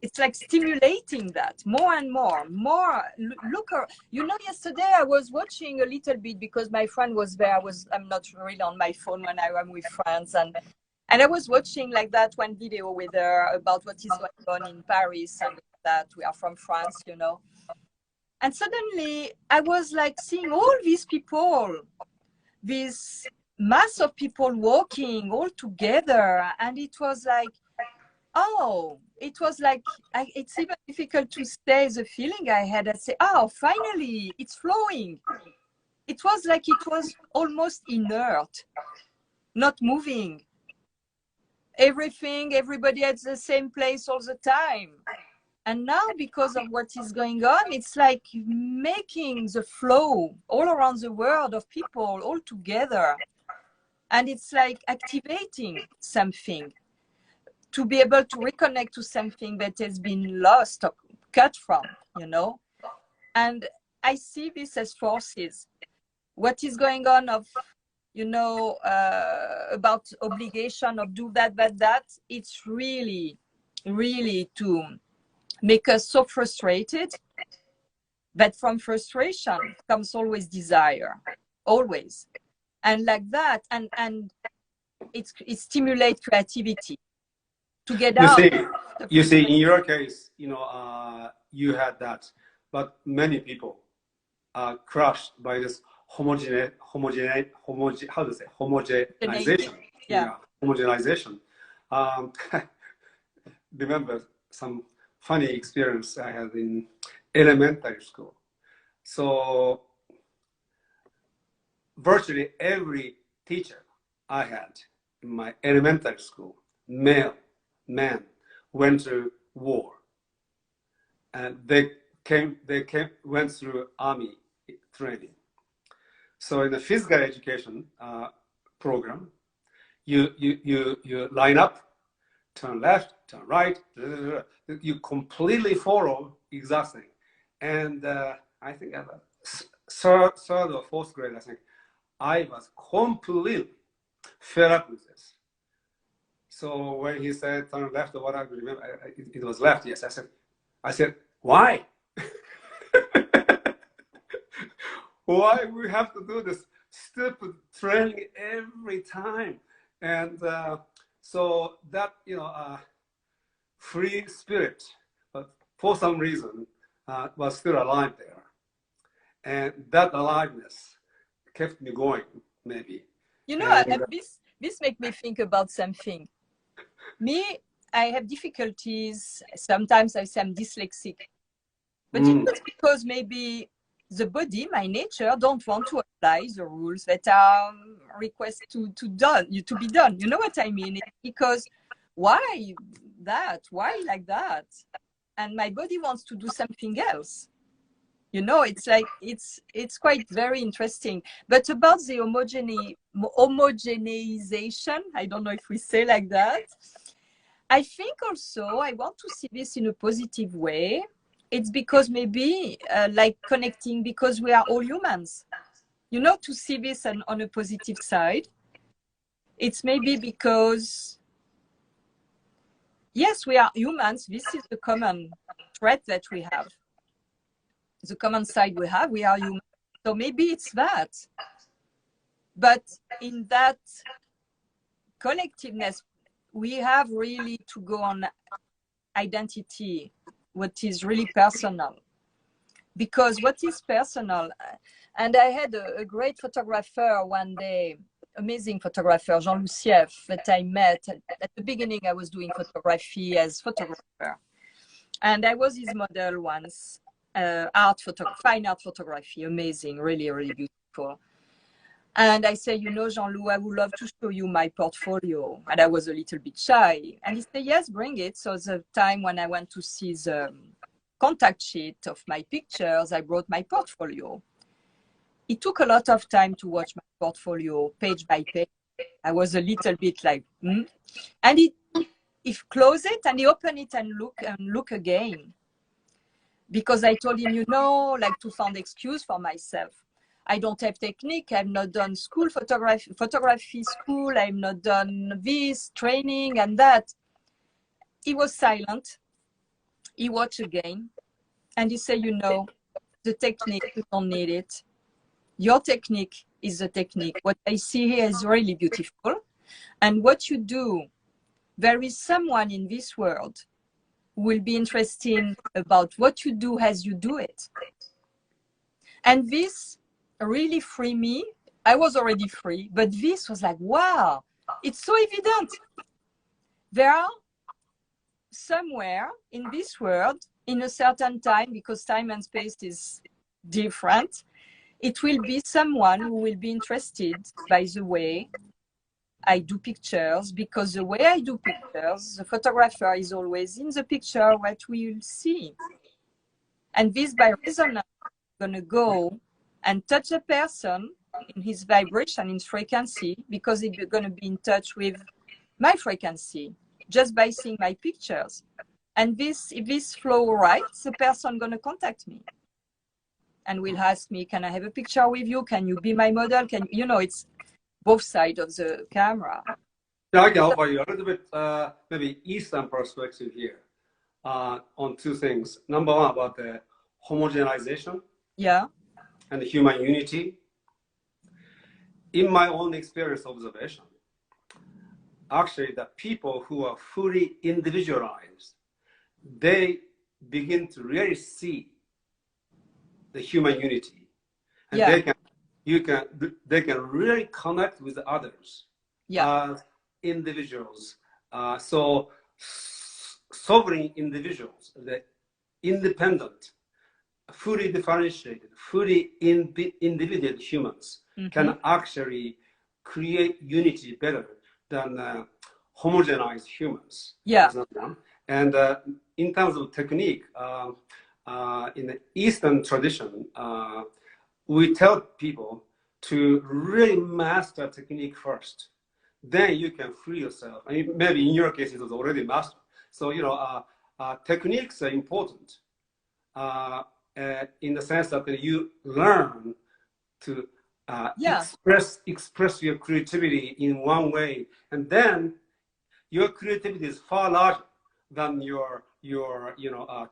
It's like stimulating that more and more. Look, yesterday I was watching a little bit because my friend was there. I'm not really on my phone when I am with friends, and I was watching like that one video with her about what is going on in Paris and that we are from France, And suddenly I was like seeing all these people, this mass of people walking all together. And it was like, it's even difficult to say the feeling I had. I say, finally, it's flowing. It was like it was almost inert, not moving. Everybody at the same place all the time. And now, because of what is going on, it's like making the flow all around the world of people all together. And it's like activating something. to be able to reconnect to something that has been lost or cut from, you know. And I see this as forces. What is going on of, you know, about obligation of do that, it's really, really to make us so frustrated. But from frustration comes always desire, always. And like that, and it stimulates creativity to get You out. see, in your case, you know, you had that, but many people are crushed by this homogenization. Yeah. Homogenization. Remember some funny experience I had in elementary school. So virtually every teacher I had in my elementary school, man, went through war, and they went through army training. So in the physical education program, you line up, turn left, turn right, you completely follow exact thing. And I think at third or fourth grade, I think I was completely fed up with this. So when he said turn left or what, I remember it was left. Yes, I said, why? Why we have to do this stupid training every time? And so that, you know, free spirit, but for some reason was still alive there, and that aliveness kept me going. Maybe, you know, and this make me think about something. Me, I have difficulties. Sometimes I say I'm dyslexic, but you know, it's because maybe the body, my nature, don't want to apply the rules that are requested to be done. You know what I mean? It's because why that? Why like that? And my body wants to do something else. You know, it's like it's quite very interesting. But about the homogenization, I don't know if we say like that. I think also I want to see this in a positive way. It's because maybe like connecting, because we are all humans. You know, to see this on a positive side. It's maybe because, yes, we are humans. This is the common thread that we have. The common side we have, we are human. So maybe it's that. But in that collectiveness, we have really to go on identity, what is really personal. Because what is personal, and I had a great photographer one day, amazing photographer, Jean Lucieff, that I met. At the beginning, I was doing photography as photographer. And I was his model once. Fine art photography, amazing, really, really beautiful. And I say, you know, Jean-Loup, I would love to show you my portfolio. And I was a little bit shy. And he said, yes, bring it. So the time when I went to see the contact sheet of my pictures, I brought my portfolio. It took a lot of time to watch my portfolio page by page. I was a little bit like, And he closed it and he opened it and look again. Because I told him, you know, like to find excuse for myself. I don't have technique. I've not done school photography school. I've not done this training and that. He was silent. He watched again. And he said, you know, the technique, you don't need it. Your technique is the technique. What I see here is really beautiful. And what you do, there is someone in this world who will be interested about what you do as you do it. And this really freed me. I was already free, but this was like, wow, it's so evident. There are somewhere in this world, in a certain time, because time and space is different, it will be someone who will be interested by the way I do pictures, because the way I do pictures, the photographer is always in the picture what we will see. And this by resonance is going to go and touch a person in his vibration, in frequency, because it's going to be in touch with my frequency, just by seeing my pictures. And if this flow right, the person gonna contact me and will ask me, can I have a picture with you? Can you be my model? Can you know, it's both sides of the camera. Yeah, I can offer you a little bit, maybe Eastern perspective here on two things. Number one, about the homogenization, yeah, and the human unity. In my own experience observation, actually, the people who are fully individualized, they begin to really see the human unity, and yeah, they can really connect with others yeah, as individuals. So sovereign individuals, the independent, fully differentiated, fully individual humans can actually create unity better than homogenized humans. yeah, And in terms of technique, in the Eastern tradition, we tell people to really master technique first. Then you can free yourself. I mean, maybe in your case, it was already mastered. So, you know, techniques are important in the sense that you learn to yeah, express your creativity in one way, and then your creativity is far larger than your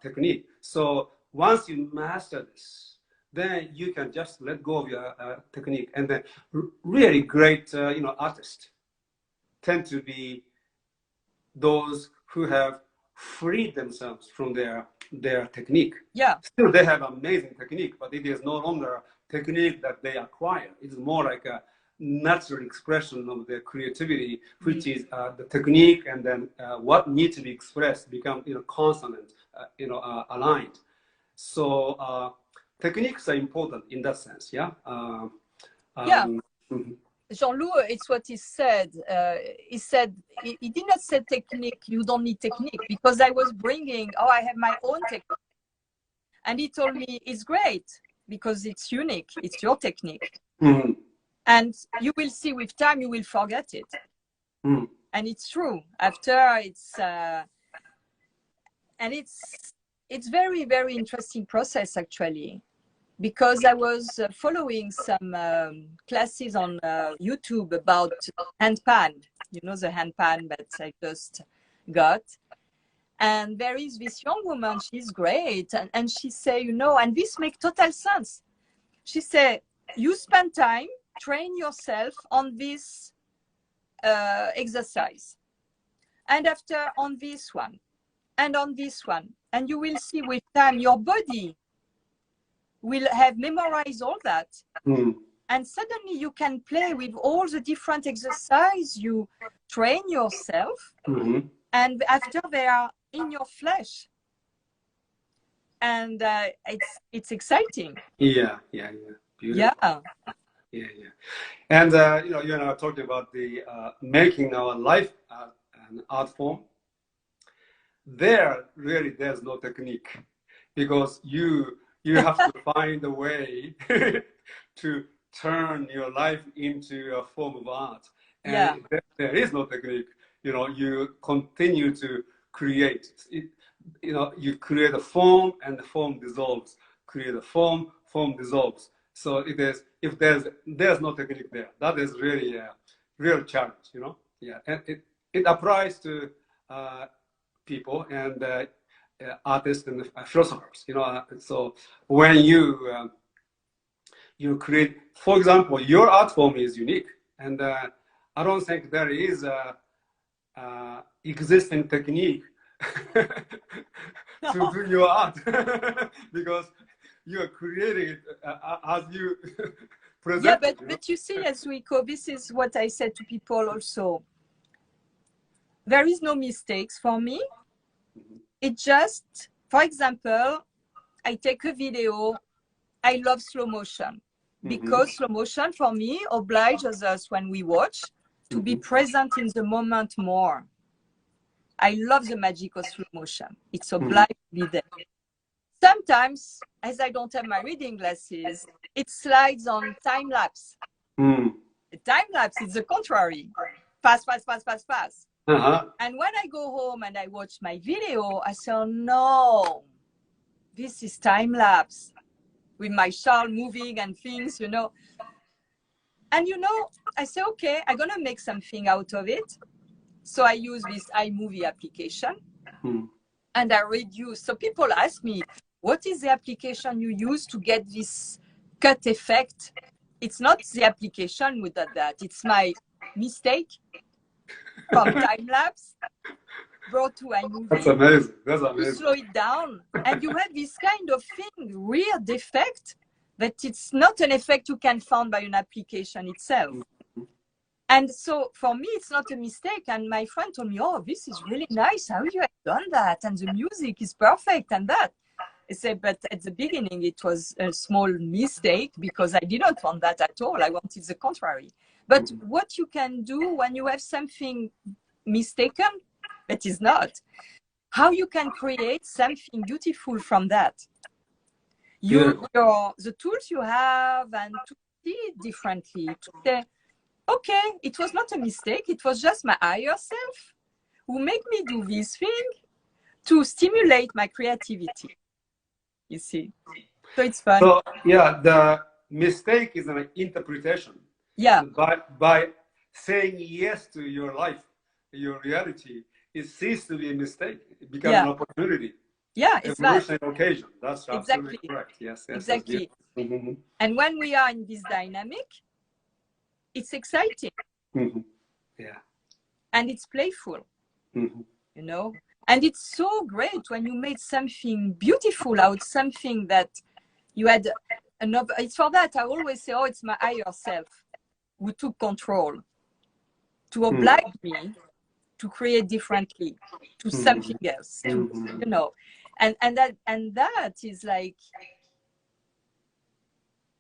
technique. So once you master this, then you can just let go of your technique, and then really great artists tend to be those who have freed themselves from their technique. yeah, Still, they have amazing technique, but it is no longer technique that they acquire. It's more like a natural expression of their creativity, which is the technique, and then what needs to be expressed become consonant, aligned. So techniques are important in that sense. Yeah. yeah. Mhm. Jean-Loup, it's what he said. He said, he did not say technique, you don't need technique, because I was bringing, oh, I have my own technique. And he told me, it's great, because it's unique, it's your technique. Mhm. And you will see with time, you will forget it. Mhm. And it's true. After it's, and it's very, very interesting process, actually. Because I was following some classes on YouTube about handpan, you know, the handpan that I just got. And there is this young woman, she's great. And she say, you know, and this makes total sense. She said, you spend time, train yourself on this exercise. And after on this one, and on this one. And you will see with time, your body will have memorized all that. Mhm. And suddenly you can play with all the different exercise. You train yourself, Mhm. and after they are in your flesh. And it's exciting. Yeah. Beautiful. Yeah. Yeah. And you and I talked about the making our life an art form. There's no technique, because you have to find a way to turn your life into a form of art, Yeah. and there is no technique. You continue to create it. You create a form, and the form dissolves. Create a form dissolves. So if there's no technique there, that is really a real challenge. Yeah, and it applies to people and artists and philosophers. So when you create, for example, your art form is unique, and I don't think there is a existing technique to do your art because you are creating it as you present. Yeah, but you see, Yasuhiko, this is what I said to people also. There is no mistakes for me. It just, for example, I take a video. I love slow motion, because slow motion for me obliges us, when we watch, to be present in the moment more. I love the magic of slow motion. It's obliged to be there. Sometimes, as I don't have my reading glasses, it slides on time lapse. The time lapse is the contrary. Fast. And when I go home and I watch my video, I say, oh, no, this is time lapse with my child moving and things, you know. And, you know, I say, okay, I'm going to make something out of it. So I use this iMovie application and I reduce. So people ask me, what is the application you use to get this cut effect? It's not the application without that. It's my mistake from time lapse brought to iMovie. That's amazing. That's amazing. To slow it down. And you have this kind of thing, weird effect, that it's not an effect you can find by an application itself. And so for me, it's not a mistake. And my friend told me, oh, this is really nice. How you have done that? And the music is perfect and that. I said, but at the beginning, it was a small mistake because I didn't want that at all. I wanted the contrary. But what you can do when you have something mistaken, that is not, how you can create something beautiful from that. The tools you have and to see it differently, to say, okay, it was not a mistake. It was just my higher self who made me do this thing to stimulate my creativity. You see, so it's fun. So yeah, the mistake is an interpretation. Yeah. By saying yes to your life, your reality, it ceases to be a mistake. It becomes an opportunity. Yeah, it's evolutionary occasion. That's exactly correct. Yes, exactly. And when we are in this dynamic, it's exciting. Yeah. And it's playful. You know. And it's so great when you made something beautiful out, something that you had another. It's for that I always say, oh, it's my higher self who took control to oblige me to create differently, to something else, to, you know, and that is like,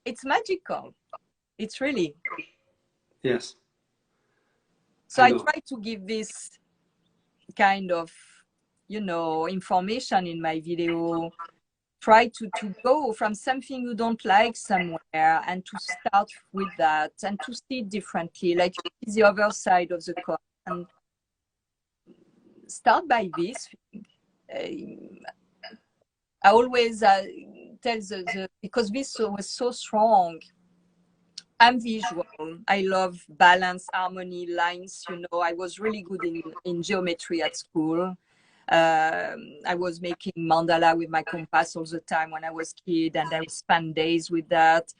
it's magical. It's really. Yes. So I try to give this kind of, you know, information in my video. Try to go from something you don't like somewhere and to start with that and to see it differently, like the other side of the coin, and start by this. I always tell because this was so strong. I'm visual. I love balance, harmony, lines. You know, I was really good in geometry at school. I was making mandala with my compass all the time when I was a kid, and I would spend days with that.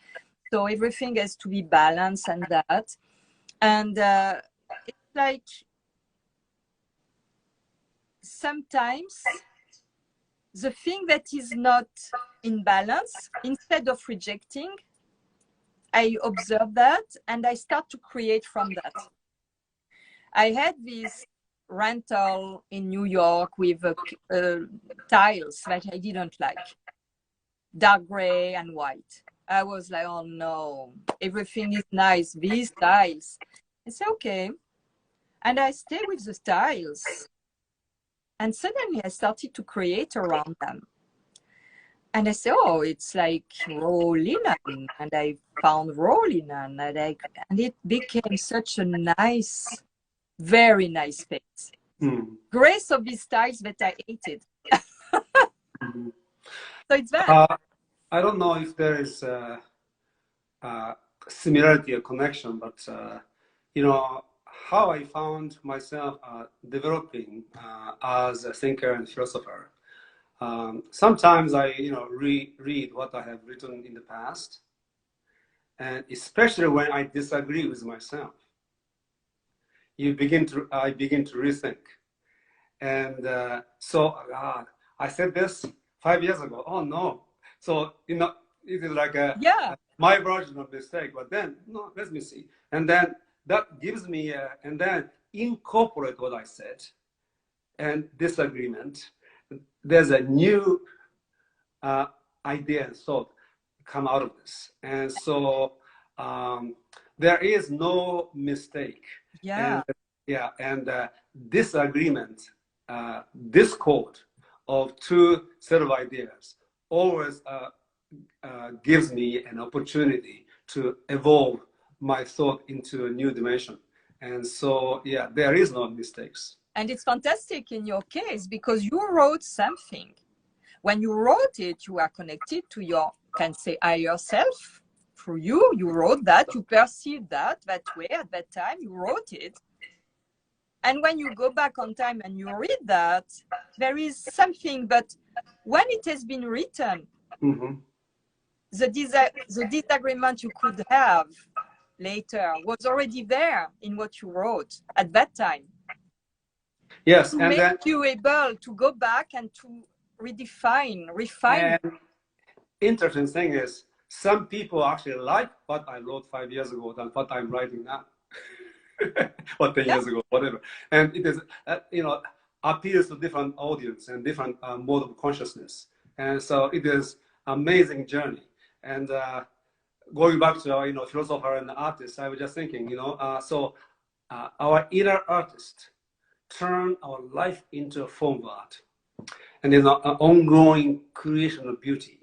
So everything has to be balanced and that. And it's like sometimes the thing that is not in balance, instead of rejecting, I observe that and I start to create from that. I had this rental in New York with tiles that I didn't like, dark gray and white. I was like, oh no, everything is nice, these tiles. I said, okay. And I stay with the tiles. And suddenly I started to create around them. And I said, oh, it's like raw linen. And I found raw linen. And it became such a nice, very nice space. Grace of these tiles that I hated. So it's that. I don't know if there is a similarity or connection, but you know, how I found myself developing as a thinker and philosopher. Sometimes I, you know, read what I have written in the past, and especially when I disagree with myself, I begin to rethink. And so I said this 5 years ago. Oh no! So you know, it is like my version of mistake. But then no, let me see, and then that gives me and then incorporate what I said and disagreement. There's a new idea and thought come out of this, and so there is no mistake. And disagreement, discord of two set of ideas always gives me an opportunity to evolve my thought into a new dimension. And so, yeah, there is no mistakes. And it's fantastic in your case because you wrote something. When you wrote it, you are connected to your, can say, higher self. For you, you wrote that, you perceived that way at that time, you wrote it. And when you go back on time and you read that, there is something, but when it has been written, the disagreement you could have later was already there in what you wrote at that time. Yes, to and make then you able to go back and to refine. And interesting thing is, some people actually like what I wrote 5 years ago than what I'm writing now, or 10 years ago, whatever. And it is, appeals to different audience and different mode of consciousness. And so it is amazing journey. And going back to philosopher and artist, I was just thinking, our inner artist turn our life into a form of art, and there's an ongoing creation of beauty.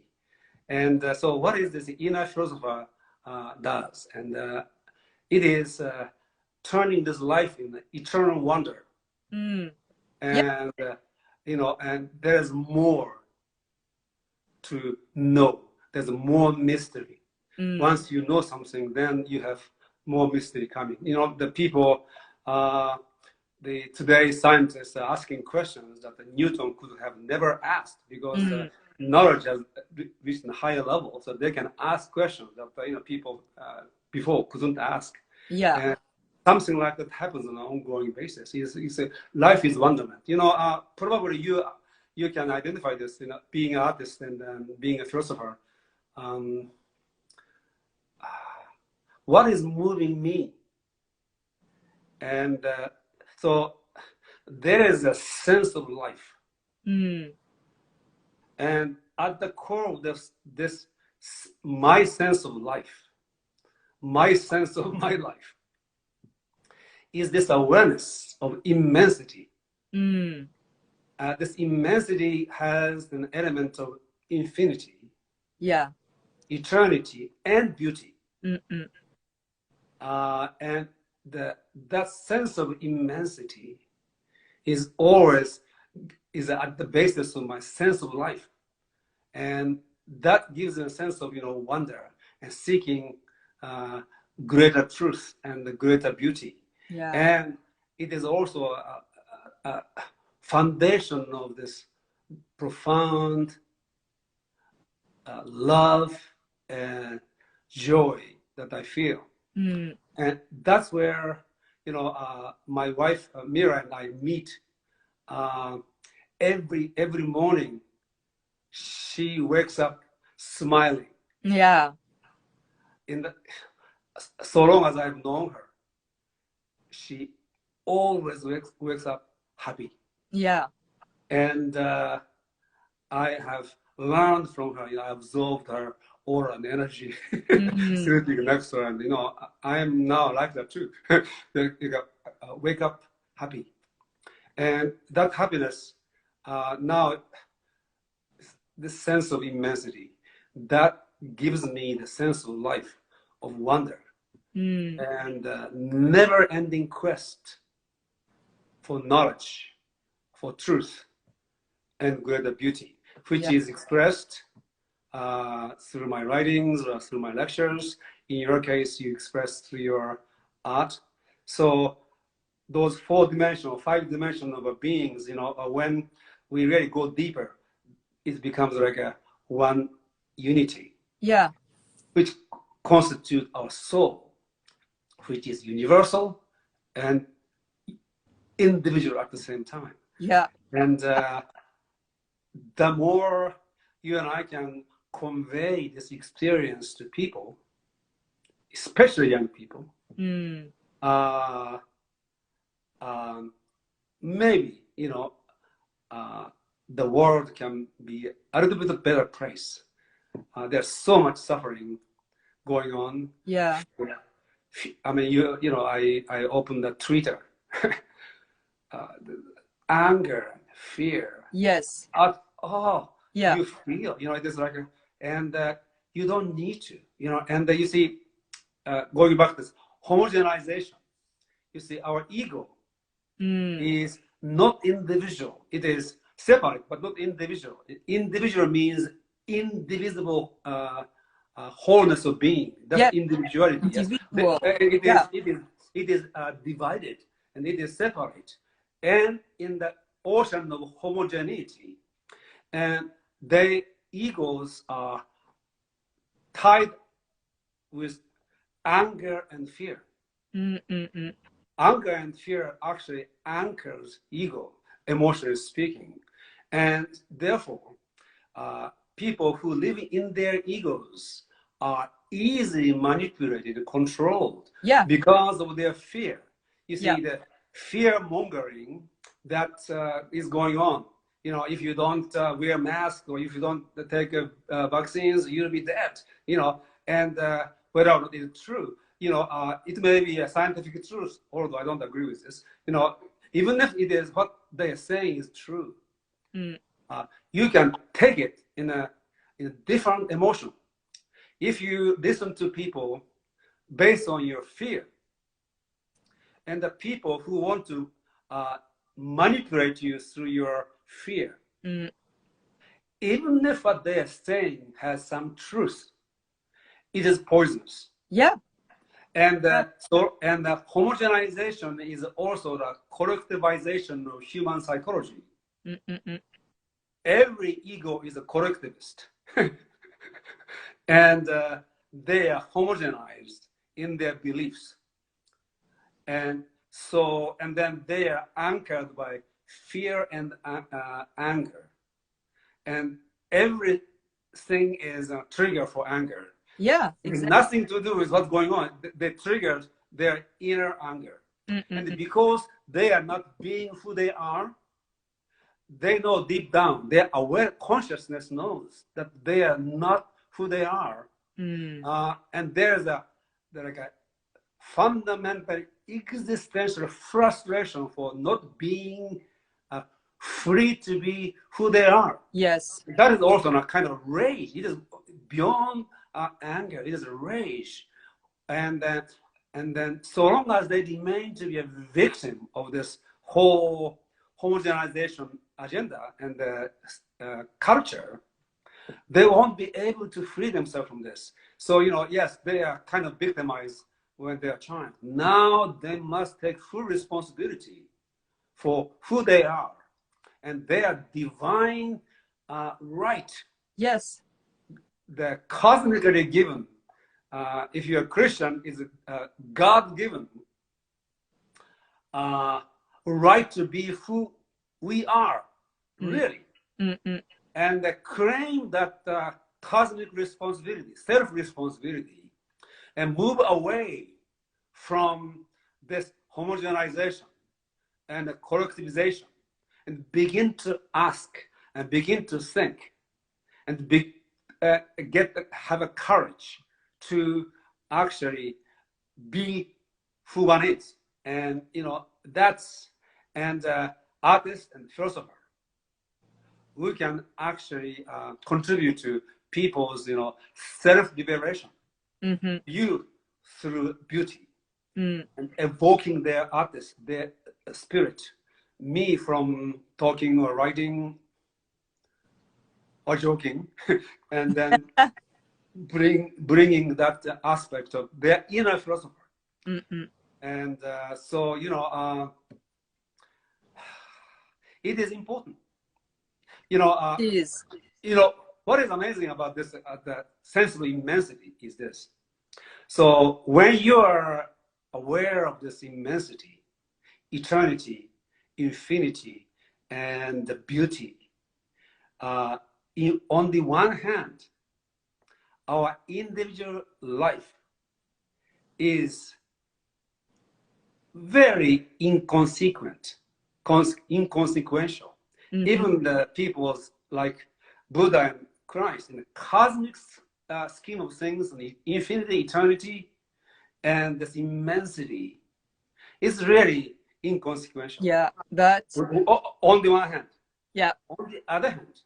And so what is this inner philosopher does? And it is turning this life in eternal wonder. And, and there's more to know. There's more mystery. Once you know something, then you have more mystery coming. The people, today's scientists are asking questions that Newton could have never asked because knowledge has reached a higher level, so they can ask questions that people before couldn't ask. And something like that happens on an ongoing basis. Life is wonderment. Probably you can identify this. Being an artist and being a philosopher. What is moving me? And so there is a sense of life. And at the core of this my sense of life, my sense of my life, is this awareness of immensity. This immensity has an element of infinity, eternity, and beauty. And that sense of immensity is always at the basis of my sense of life, and that gives a sense of wonder and seeking greater truth and the greater beauty. And it is also a foundation of this profound love and joy that I feel. And that's where my wife Mira and I meet every morning. She wakes up smiling. So long as I've known her, she always wakes up happy. And I have learned from her. I absorbed her aura and energy, sleeping next to her, and I am now like that too. Wake up happy, and that happiness now, this sense of immensity, that gives me the sense of life, of wonder, and never-ending quest for knowledge, for truth, and greater beauty, which is expressed through my writings or through my lectures. In your case, you express through your art. So those 4-dimensional, 5-dimensional beings, when we really go deeper, it becomes like a one unity, which constitutes our soul, which is universal and individual at the same time. And the more you and I can convey this experience to people, especially young people, maybe the world can be a little bit better place. There's so much suffering going on. I mean, I opened the Twitter. Anger, fear. You feel, it is like, and you don't need to, and you see, going back to this homogenization, You see, our ego Mm. is not individual. It is separate, but not individual. Individual means indivisible wholeness of being. That's Yeah, individuality. Yes, individual. it is. Yeah. It is divided and it is separate. And in the ocean of homogeneity, and their egos are tied with anger and fear. Mm-mm-mm. Anger and fear actually anchors ego, emotionally speaking. And therefore, people who live in their egos are easily manipulated, controlled Yeah. because of their fear. You see, Yeah. the fear mongering that is going on. You know, if you don't wear masks or if you don't take vaccines, you'll be dead. You know, and whether or not it's true, you know, it may be a scientific truth, although I don't agree with this. You know, even if it is what they are saying is true, Mm. you can take it in a different emotion. If you listen to people based on your fear, and the people who want to manipulate you through your fear, Mm. even if what they are saying has some truth, it is poisonous. Yeah. And and the homogenization is also the collectivization of human psychology. Mm-mm-mm. Every ego is a collectivist. And they are homogenized in their beliefs. And so, and then they are anchored by fear and anger. And everything is a trigger for anger. Yeah, It has exactly. nothing to do with what's going on. They triggered their inner anger. And Mm-mm-mm. because they are not being who they are, they know deep down, their aware consciousness knows that they are not who they are. Mm. And there's like a fundamental existential frustration for not being free to be who they are. Yes. That is also a kind of rage. It is beyond anger. It is a rage. And then so long as they remain to be a victim of this whole homogenization agenda and culture, they won't be able to free themselves from this. So, you know, yes, they are kind of victimized when they are trying. Now they must take full responsibility for who they are and their divine right. Yes. The cosmically given, if you're a Christian, is God-given right to be who we are, really. Mm-mm. And claim that cosmic responsibility, self-responsibility, and move away from this homogenization and collectivization and begin to ask and begin to think and have a courage to actually be who one is. And, you know, that's, and artist and philosopher who can actually contribute to people's, you know, self-liberation. Mm-hmm. You through beauty Mm. and evoking their artist, their spirit. Me from talking or writing or joking, and then bringing that aspect of their inner philosopher. Mm-mm. And so, you know, it is important. You know, It is. you know, what is amazing about this, the sense of immensity is this. So when you are aware of this immensity, eternity, infinity, and the beauty, on the one hand, our individual life is very inconsequential. Mm-hmm. Even the people like Buddha and Christ, in the cosmic scheme of things, the infinity, eternity, and this immensity is really inconsequential. Yeah, but On the one hand. yeah. On the other hand,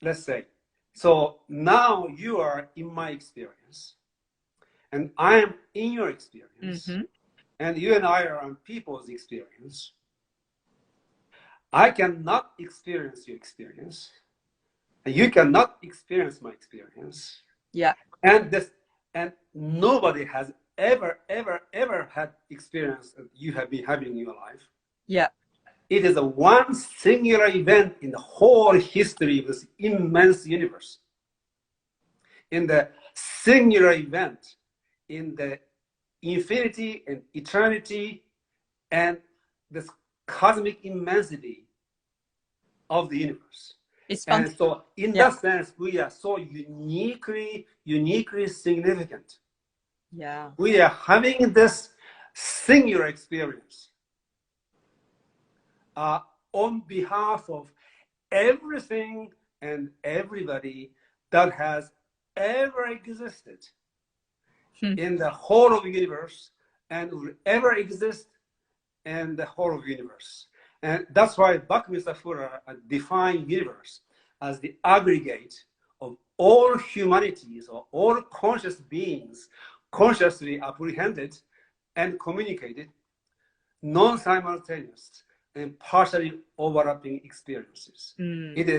let's say, so now you are in my experience, and I am in your experience. Mm-hmm. and you and I are on people's experience. I cannot experience your experience, and you cannot experience my experience. Yeah. And nobody has ever had experience that you have been having in your life. Yeah. It is a one singular event in the whole history of this immense universe. In the singular event, in the infinity and eternity and this cosmic immensity of the universe. And so in that sense, we are so uniquely significant. Yeah. We are having this singular experience on behalf of everything and everybody that has ever existed in the whole of the universe and will ever exist in the whole of the universe. And that's why Buckminster Fuller defined universe as the aggregate of all humanities or all conscious beings consciously apprehended and communicated, non-simultaneous and partially overlapping experiences. It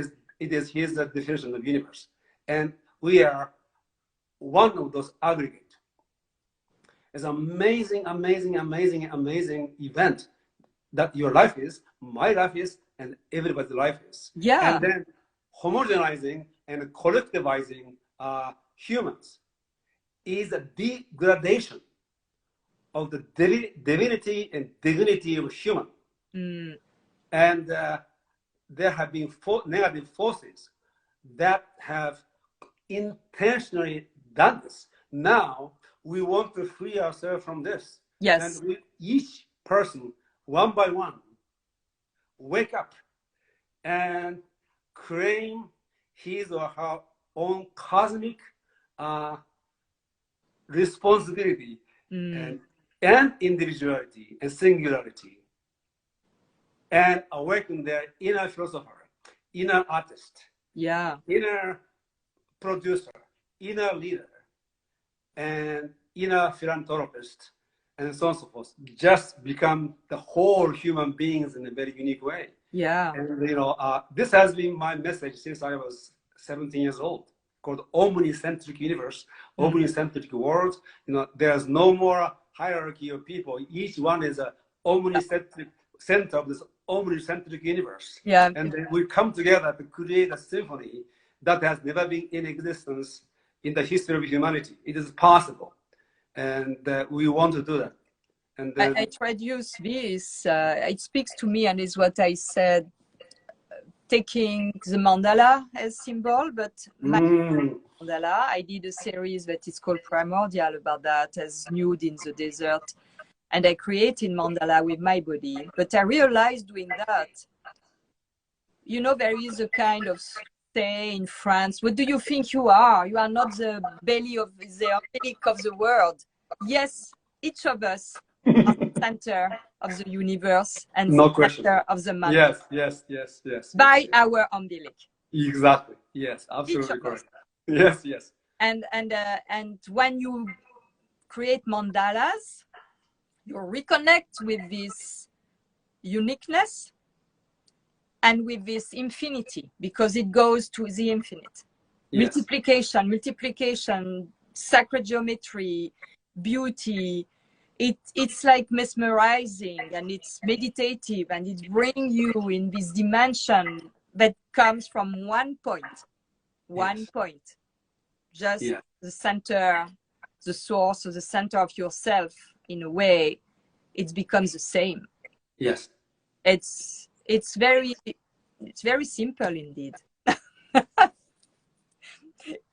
is his definition of universe. And we are one of those aggregates. It's an amazing event that your life is, my life is, and everybody's life is. Yeah. And then homogenizing and collectivizing humans is a degradation of the divinity and dignity of human. And there have been negative forces that have intentionally done this. Now we want to free ourselves from this. Yes. And each person, one by one, wake up and claim his or her own cosmic responsibility and individuality and singularity, and awaken their inner philosopher, inner artist, inner producer, inner leader, and inner philanthropist, and so on and so forth. Just become the whole human beings in a very unique way. Yeah. And this has been my message since I was 17 years old, called omnicentric universe, omnicentric world. There's no more hierarchy of people. Each one is a omnicentric center of this omnicentric universe. Yeah. And then we come together to create a symphony that has never been in existence in the history of humanity. It is possible. And we want to do that. And I introduce this. It speaks to me, and is what I said, taking the mandala as symbol, but my mandala, I did a series that is called Primordial about that, as nude in the desert. And I created mandala with my body. But I realized doing that, there is a kind of say in France, what do you think you are? You are not the belly of the world. Yes, each of us are the center of the universe and no the question. center of the matter. Yes. By our umbilic. Exactly. Yes, absolutely correct. Yes. And when you create mandalas, you reconnect with this uniqueness and with this infinity, because it goes to the infinite. Yes. Multiplication, sacred geometry, beauty. It's like mesmerizing, and it's meditative, and it brings you in this dimension that comes from one point. Just the center, the source, or the center of yourself. In a way, it becomes the same. Yes. It's very simple indeed.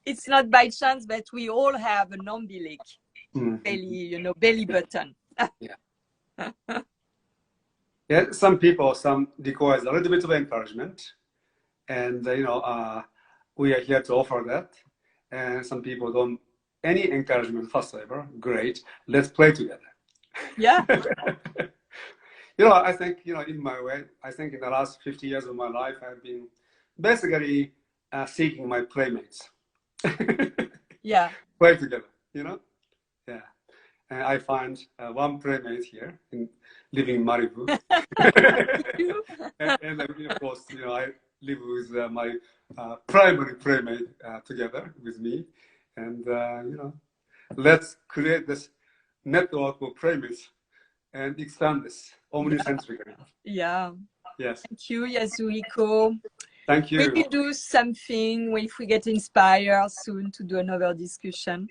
It's not by chance that we all have an umbilic, belly button. Some people, requires a little bit of encouragement, and we are here to offer that. And some people don't any encouragement whatsoever. Great, let's play together. Yeah. I think, in my way, I think in the last 50 years of my life, I've been basically seeking my playmates. Yeah. Play together, Yeah. and I find one playmate here living in Malibu. and of course, I live with my primary playmate together with me, and let's create this network of playmates and expand this omnicentrically. Yeah. Yes. Thank you, Yasuhiko. Thank you. We will do something if we get inspired soon to do another discussion.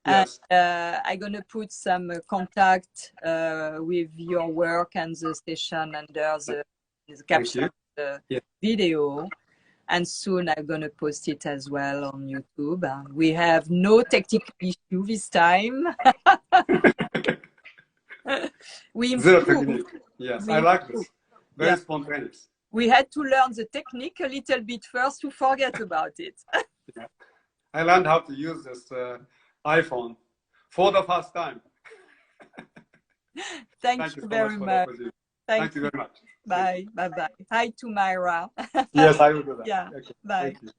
Yes. And I'm going to put some contact with your work and the session under the caption of the video. And soon I'm going to post it as well on YouTube. We have no technical issue this time. We Zero improved. technique. Yes, I like this. Very spontaneous. We had to learn the technique a little bit first to forget about it. I learned how to use this iPhone for the first time. Thank you very much. Thank you very much. Bye. Bye-bye. Hi to Myra. Yes, I will do that. Yeah. Okay. Bye. Thank you.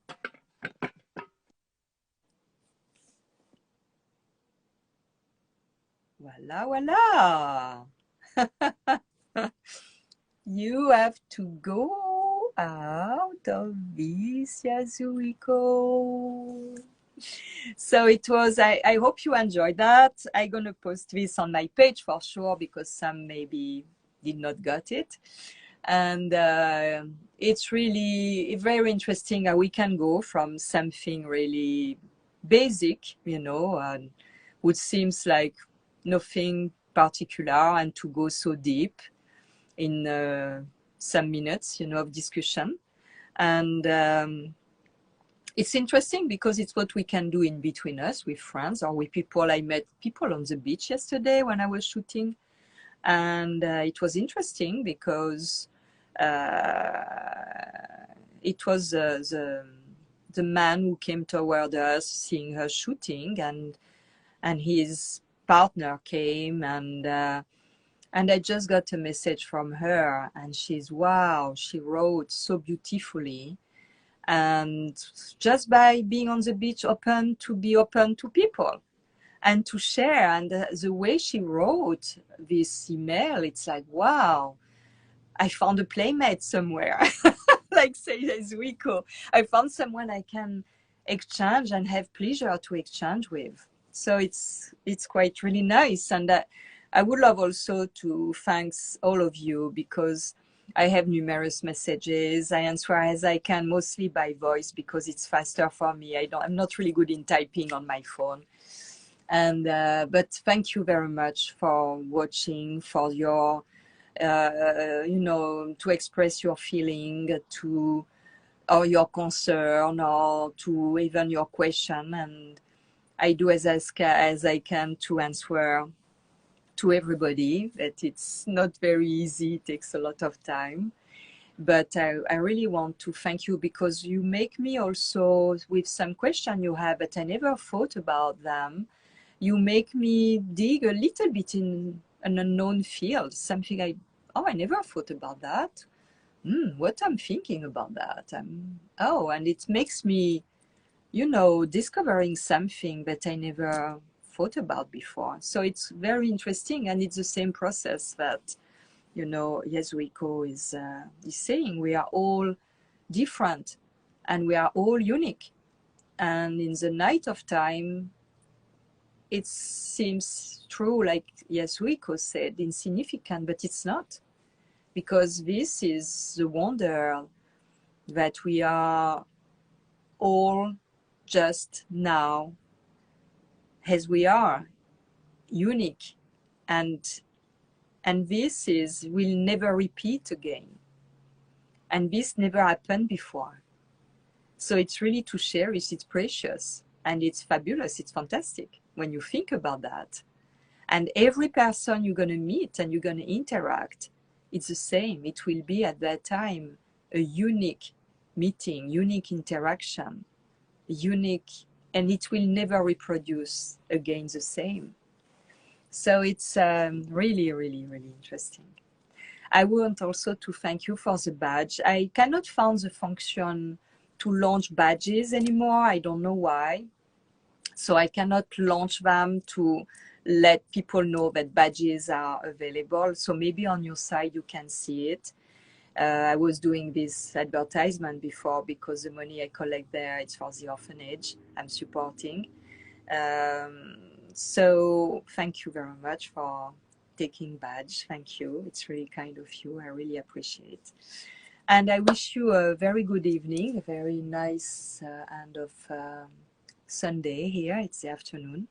Voila. You have to go out of this, Yasuhiko. So it was, I hope you enjoyed that. I'm going to post this on my page for sure, because some maybe did not get it. And it's really very interesting how we can go from something really basic, and which seems like nothing particular, and to go so deep in some minutes, of discussion. And it's interesting because it's what we can do in between us with friends or with people. I met people on the beach yesterday when I was shooting. And it was interesting because it was the man who came toward us, seeing her shooting, and his partner came, and I just got a message from her, and she wrote so beautifully, and just by being on the beach, open to people and to share. And the way she wrote this email, it's like, wow, I found a playmate somewhere. Like say Yasuhiko, I found someone I can exchange and have pleasure to exchange with. So it's quite really nice. And I would love also to thank all of you, because I have numerous messages. I answer as I can, mostly by voice, because it's faster for me. I'm not really good in typing on my phone. And but thank you very much for watching, for your to express your feeling, or your concern, or to even your question. And I do as I can to answer to everybody. But it's not very easy. It takes a lot of time. But I really want to thank you, because you make me also, with some question you have, but I never thought about them. You make me dig a little bit in an unknown field, something I never thought about that. What I'm thinking about that. And it makes me, discovering something that I never thought about before. So it's very interesting, and it's the same process that, Yasuhiko is saying. We are all different, and we are all unique. And in the night of time, it seems true, like Yasuhiko said, insignificant, but it's not. Because this is the wonder that we are all just now as we are, unique. And this will never repeat again. And this never happened before. So it's really to cherish, it's precious, and it's fabulous, it's fantastic when you think about that. And every person you're going to meet and you're going to interact, it's the same. It will be at that time a unique meeting, unique interaction, unique, and it will never reproduce again the same. So it's really, really, really interesting. I want also to thank you for the badge. I cannot find the function to launch badges anymore. I don't know why. So I cannot launch them to let people know that badges are available. So maybe on your side you can see it. I was doing this advertisement before because the money I collect there, it's for the orphanage I'm supporting. So thank you very much for taking badge. Thank you. It's really kind of you. I really appreciate. And I wish you a very good evening, a very nice end of Sunday here. It's the afternoon.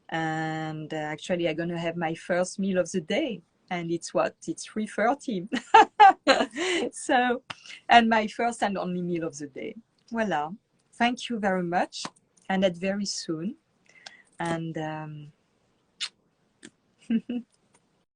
And actually, I'm going to have my first meal of the day. And it's what? It's 3:30. So, and my first and only meal of the day. Voila. Thank you very much. And at very soon. And